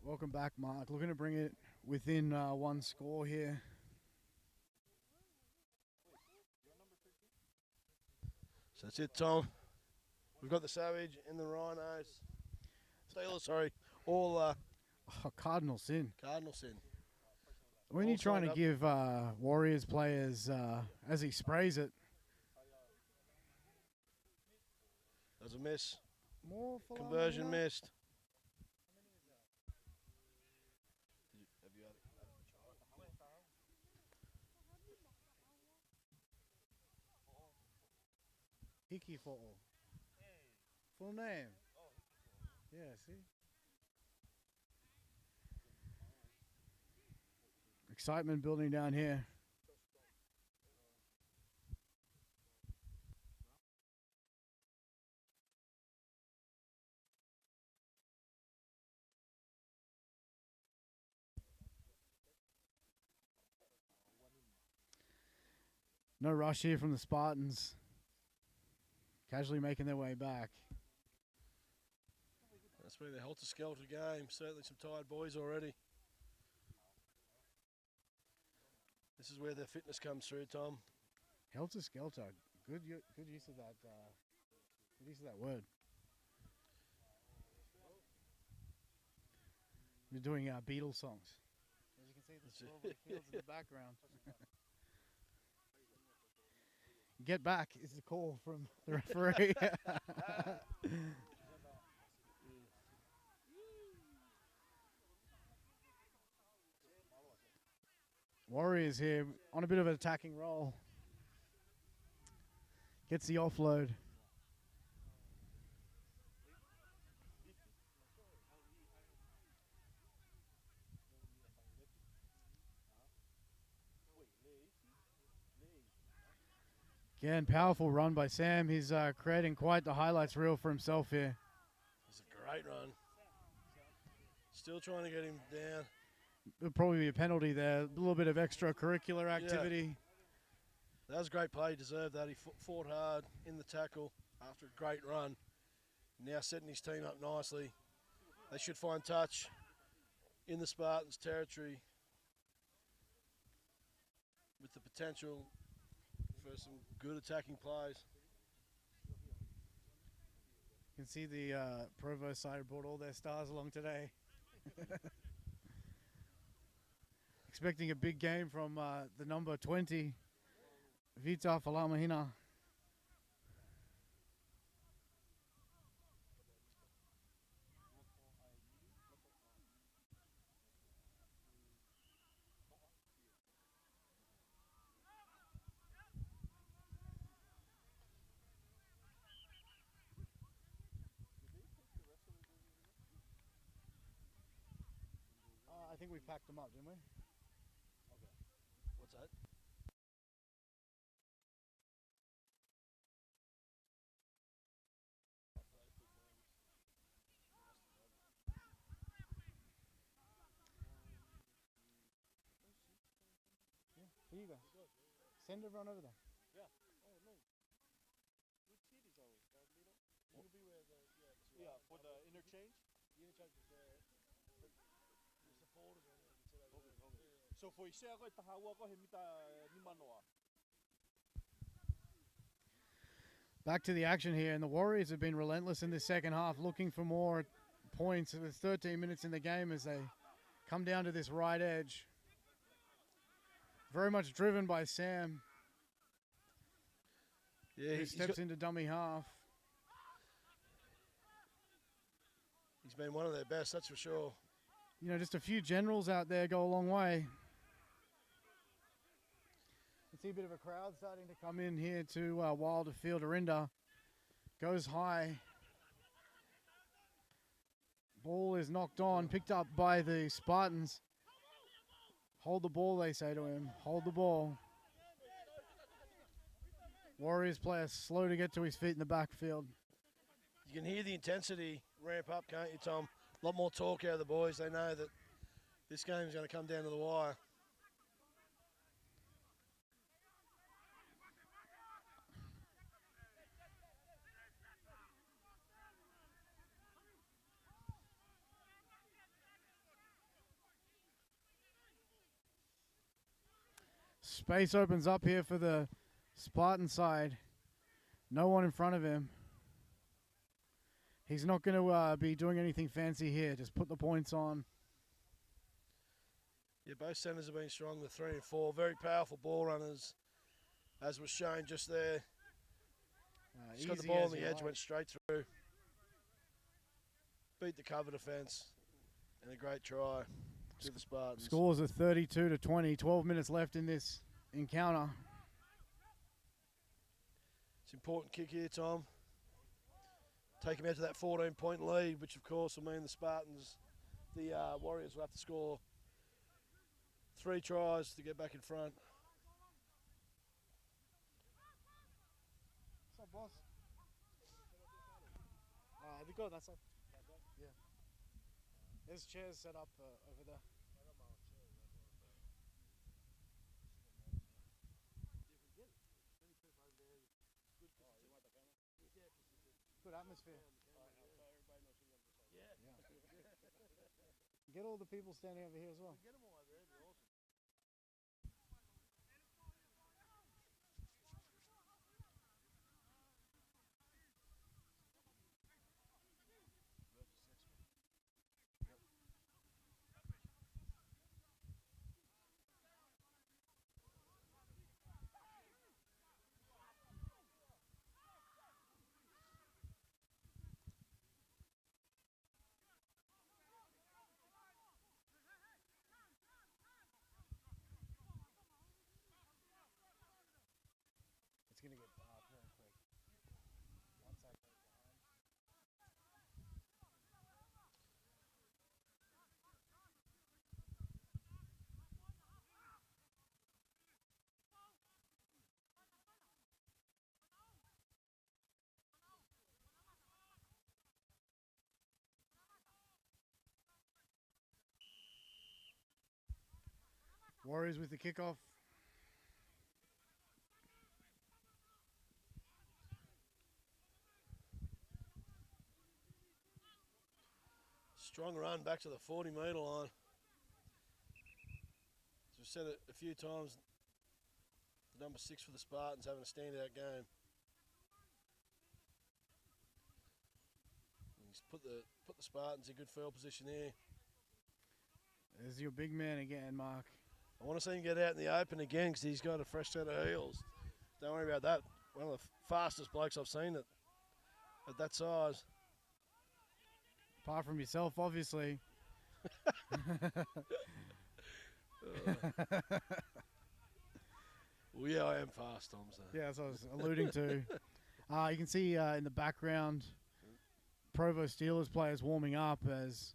Welcome back, Mark. Looking to bring it within one score here. So that's it, Tom. We've got the Savage and the Rhinos. Steelers, sorry. All Cardinal sin. Cardinal sin. When All you're trying to signed up. give Warriors players, as he sprays it, That was a miss. more Conversion missed. Have you had it? Hickey Football. Full name. Yeah, see? Excitement building down here. No rush here from the Spartans. Casually making their way back. That's been a helter-skelter game. Certainly some tired boys already. This is where their fitness comes through, Tom. Helter skelter. Good use of that. Good use of that word. We're doing Beatles songs. As you can see, the strawberry fields in the background. Get back is the call from the referee. Warriors here on a bit of an attacking roll. Gets the offload. Again, powerful run by Sam. He's creating quite the highlights reel for himself here. It's a great run. Still trying to get him down. There'll probably be a penalty there. A little bit of extracurricular activity. That was a great play. He deserved that. He fought hard in the tackle after a great run. Now setting his team up nicely. They should find touch in the Spartans' territory with the potential for some good attacking plays. You can see the Provo side brought all their stars along today. Expecting a big game from the number 20, Vita Falamahina. I think we packed them up, didn't we? What's that? Yeah, here you go. Send everyone over there. Yeah. Oh, no. Which seat is always? It'll be where the... Yeah, for the interchange? The interchange is there. The supporters on there. So for Ishaga, Tahawa, Hemita, Nimanoa. Back to the action here, and the Warriors have been relentless in the second half, looking for more points. There's 13 minutes in the game as they come down to this right edge. Very much driven by Sam, who steps into dummy half. He's been one of their best, that's for sure. You know, just a few generals out there go a long way. You see a bit of a crowd starting to come in here to Wilder Field. Orinda goes high. Ball is knocked on, picked up by the Spartans. Hold the ball, they say to him. Hold the ball. Warriors player slow to get to his feet in the backfield. You can hear the intensity ramp up, can't you, Tom? A lot more talk out of the boys. They know that this game's going to come down to the wire. Space opens up here for the Spartan side. No one in front of him. He's not going to be doing anything fancy here. Just put the points on. Yeah, both centres have been strong, the 3 and 4. Very powerful ball runners, as was shown just there. He's got the ball on the edge, went straight through. Beat the cover defence, and a great try to the Spartans. Scores are 32-20. 12 minutes left in this encounter. It's an important kick here, Tom. Take him out to that 14-point lead, which of course will mean the Spartans, the Warriors will have to score 3 tries to get back in front. What's up, boss? Have you got that side? Yeah. There's chairs set up over there. Good atmosphere. Yeah. Get all the people standing over here as well. Get them all over there, it'd be awesome. Warriors with the kickoff. Strong run back to the 40-metre line. As we've said it a few times, the number 6 for the Spartans having a standout game. He's put the Spartans in good field position there. There's your big man again, Mark. I want to see him get out in the open again because he's got a fresh set of heels. Don't worry about that. One of the fastest blokes I've seen at that size. Apart from yourself, obviously. Well, yeah, I am fast, Tom. So. Yeah, that's what I was alluding to. You can see in the background, Provo Steelers players warming up as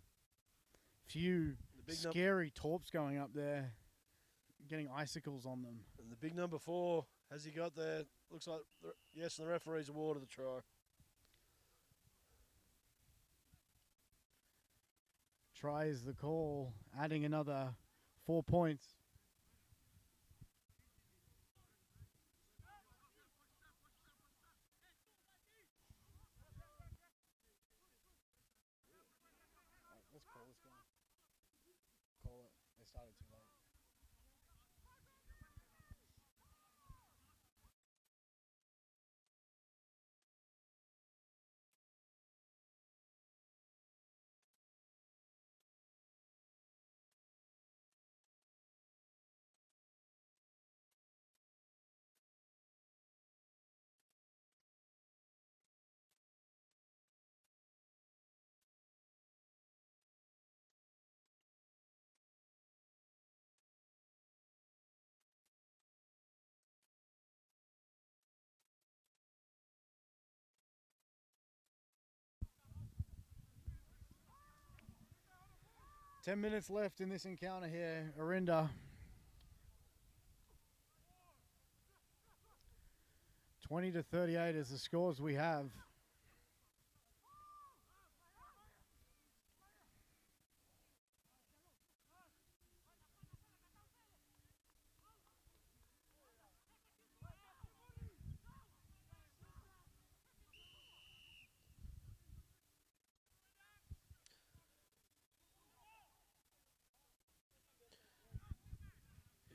few scary torps going up there, getting icicles on them. And the big number 4, has he got there? Looks like, yes, the referee's awarded the try. Try is the call, adding another 4 points. Let's call this guy. Call it. They started too late. 10 minutes left in this encounter here, Orinda. 20-38 is the scores we have.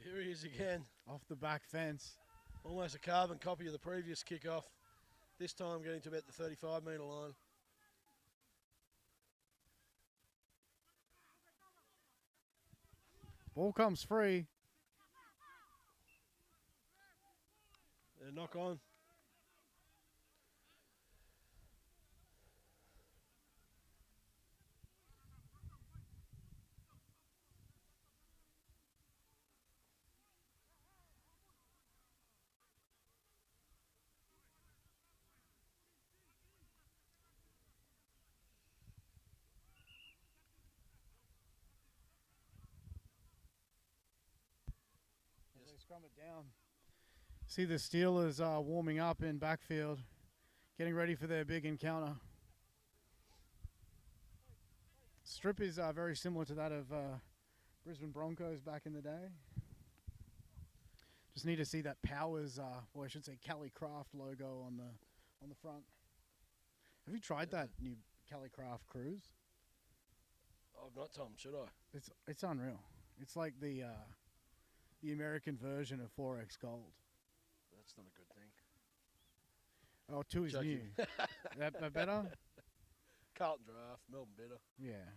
Here he is again. Off the back fence. Almost a carbon copy of the previous kickoff. This time getting to about the 35-metre line. Ball comes free. Knock on. Scrum it down. See the Steelers warming up in backfield, getting ready for their big encounter. Strip is very similar to that of Brisbane Broncos back in the day. Just need to see that Powers, well, I should say Cali Craft logo on the front. Have you tried that new Cali Craft cruise? I've not, Tom. Should I? It's unreal. It's like the American version of 4X Gold. That's not a good thing. Oh, 2 is new. that better? Carlton Draft, Melbourne better. Yeah.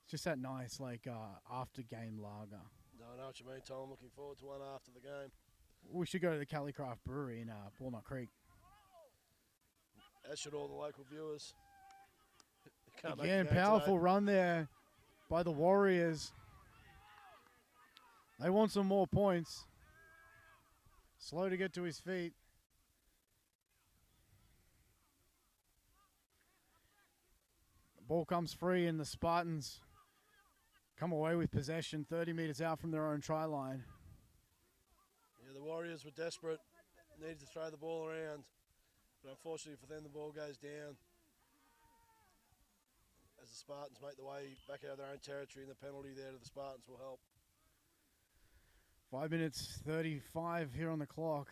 It's just that nice, like, after game lager. No, I know what you mean, Tom. I'm looking forward to one after the game. We should go to the Cali Craft Brewery in Walnut Creek. As should all the local viewers. Again, powerful run there by the Warriors. They want some more points. Slow to get to his feet. The ball comes free and the Spartans come away with possession 30 metres out from their own try line. Yeah, the Warriors were desperate. Needed to throw the ball around. But unfortunately for them, the ball goes down. As the Spartans make the way back out of their own territory, and the penalty there to the Spartans will help. 5 minutes 35 here on the clock.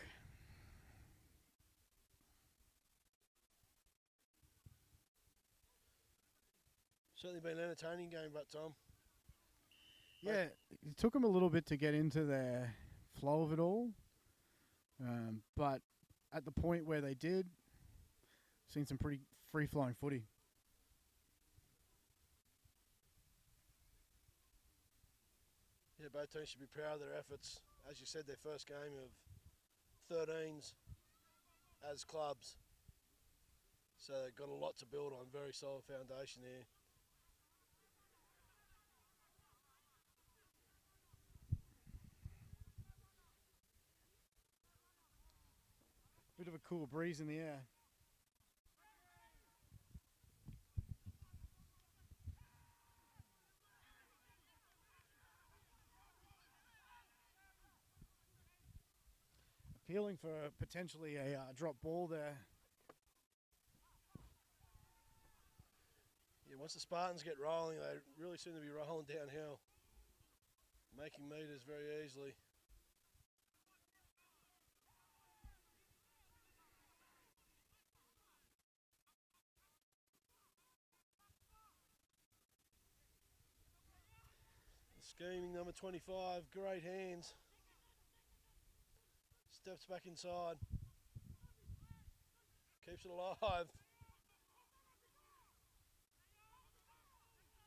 Certainly been an entertaining game, but Tom. Yeah, it took them a little bit to get into their flow of it all. But at the point where they did, seen some pretty free-flowing footy. Yeah, both teams should be proud of their efforts. As you said, their first game of 13s as clubs. So they've got a lot to build on. Very solid foundation there. Bit of a cool breeze in the air. Appealing for potentially a drop ball there. Yeah, once the Spartans get rolling, they really seem to be rolling downhill, making meters very easily. Scheming number 25, great hands. Steps back inside. Keeps it alive.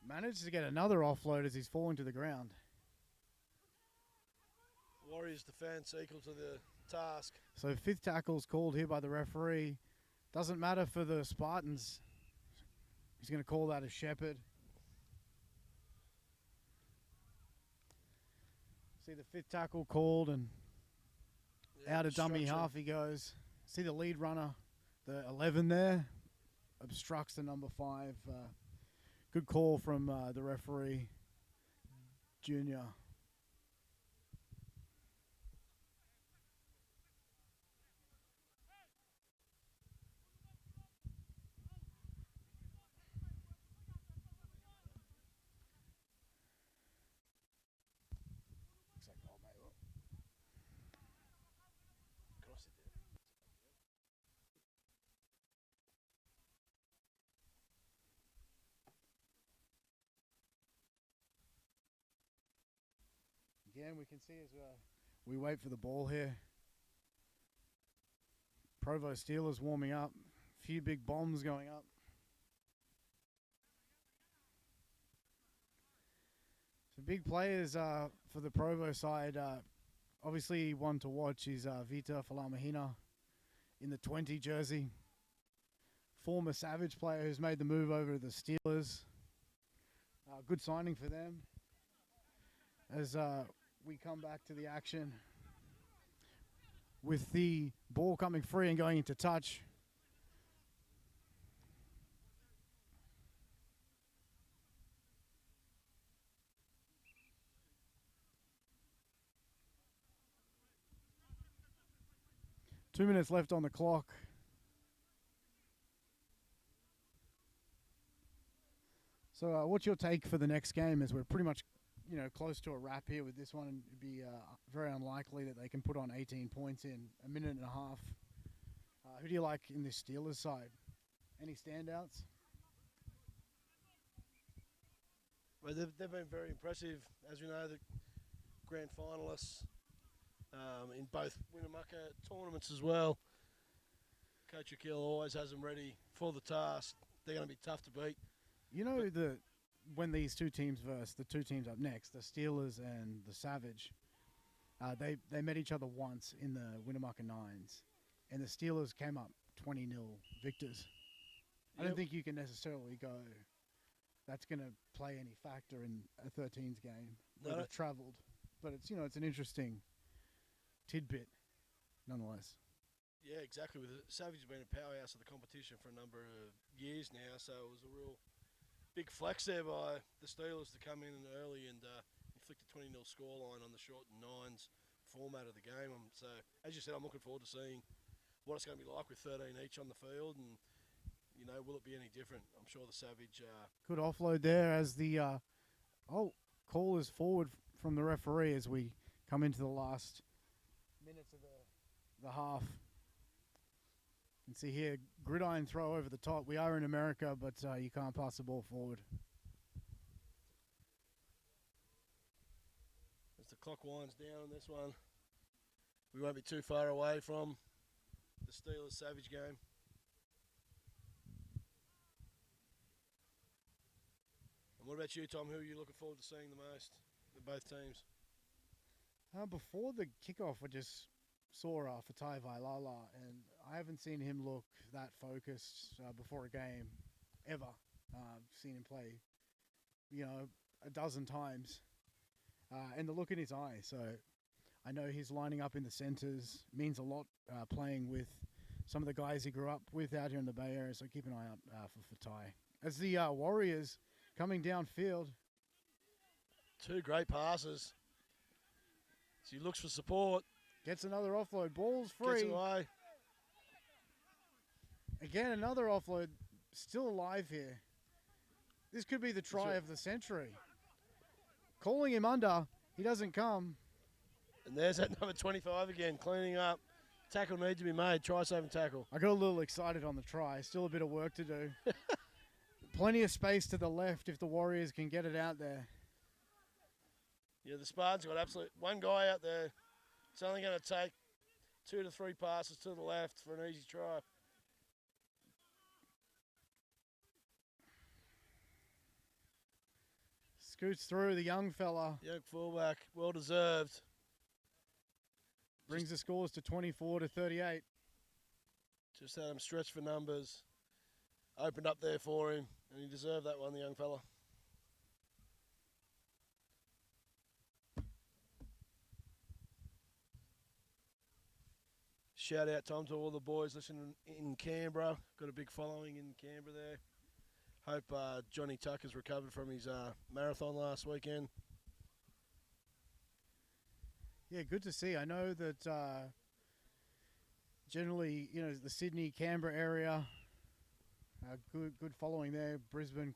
Managed to get another offload as he's falling to the ground. Warriors defence equal to the task. So 5th tackle's called here by the referee. Doesn't matter for the Spartans. He's going to call that a shepherd. See the 5th tackle called and out of dummy half he goes. See the lead runner, the 11 there, obstructs the number 5. Good call from the referee, Junior. Again, we can see as we wait for the ball here. Provo Steelers warming up. A few big bombs going up. So big players for the Provo side. Obviously, one to watch is Vita Falamahina in the 20 jersey. Former Savage player who's made the move over to the Steelers. Good signing for them. As we come back to the action with the ball coming free and going into touch. Two minutes left on the clock. So what's your take for the next game, as we're pretty much close to a wrap here with this one, and it'd be very unlikely that they can put on 18 points in a minute and a half. Who do you like in this Steelers side? Any standouts? Well, they've been very impressive. As we know, the grand finalists in both Winnemucca tournaments as well. Coach Akil always has them ready for the task. They're going to be tough to beat. When these two teams verse the two teams up next, the Steelers and the Savage, they met each other once in the Winnemucca Nines, and the Steelers came up 20-0 victors. I don't think you can necessarily go, that's going to play any factor in a 13s game. No. They've travelled, but it's an interesting tidbit, nonetheless. Yeah, exactly. With Savage has been a powerhouse of the competition for a number of years now, so it was a real big flex there by the Steelers to come in early and inflict a 20-0 scoreline on the short nines format of the game. So, as you said, I'm looking forward to seeing what it's going to be like with 13 each on the field, and will it be any different? I'm sure the Savage. Good offload there as the call is forward from the referee as we come into the last minutes of the half. You can see here, gridiron throw over the top. We are in America, but you can't pass the ball forward. As the clock winds down on this one, we won't be too far away from the Steelers Savage game. And what about you, Tom? Who are you looking forward to seeing the most with both teams? Before the kickoff, I just saw Fatai Vailala, and I haven't seen him look that focused before a game, ever. Seen him play, a dozen times. And the look in his eye, so I know he's lining up in the centres. Means a lot playing with some of the guys he grew up with out here in the Bay Area, so keep an eye out for Fatai. As the Warriors coming downfield. Two great passes. So he looks for support. Gets another offload. Ball's free. Gets away. Again, another offload. Still alive here. This could be the try of the century. Calling him under. He doesn't come. And there's that number 25 again, cleaning up. Tackle needs to be made. Try saving tackle. I got a little excited on the try. Still a bit of work to do. Plenty of space to the left if the Warriors can get it out there. Yeah, the Spartans got absolute one guy out there. It's only going to take 2 to 3 passes to the left for an easy try. Scoots through the young fella. Young fullback, well deserved. Brings the scores to 24-38. Just had him stretch for numbers. Opened up there for him, and he deserved that one, the young fella. Shout out, Tom, to all the boys listening in Canberra. Got a big following in Canberra there. Hope Johnny Tucker's recovered from his marathon last weekend. Yeah, good to see. I know that generally, the Sydney, Canberra area, good following there. Brisbane,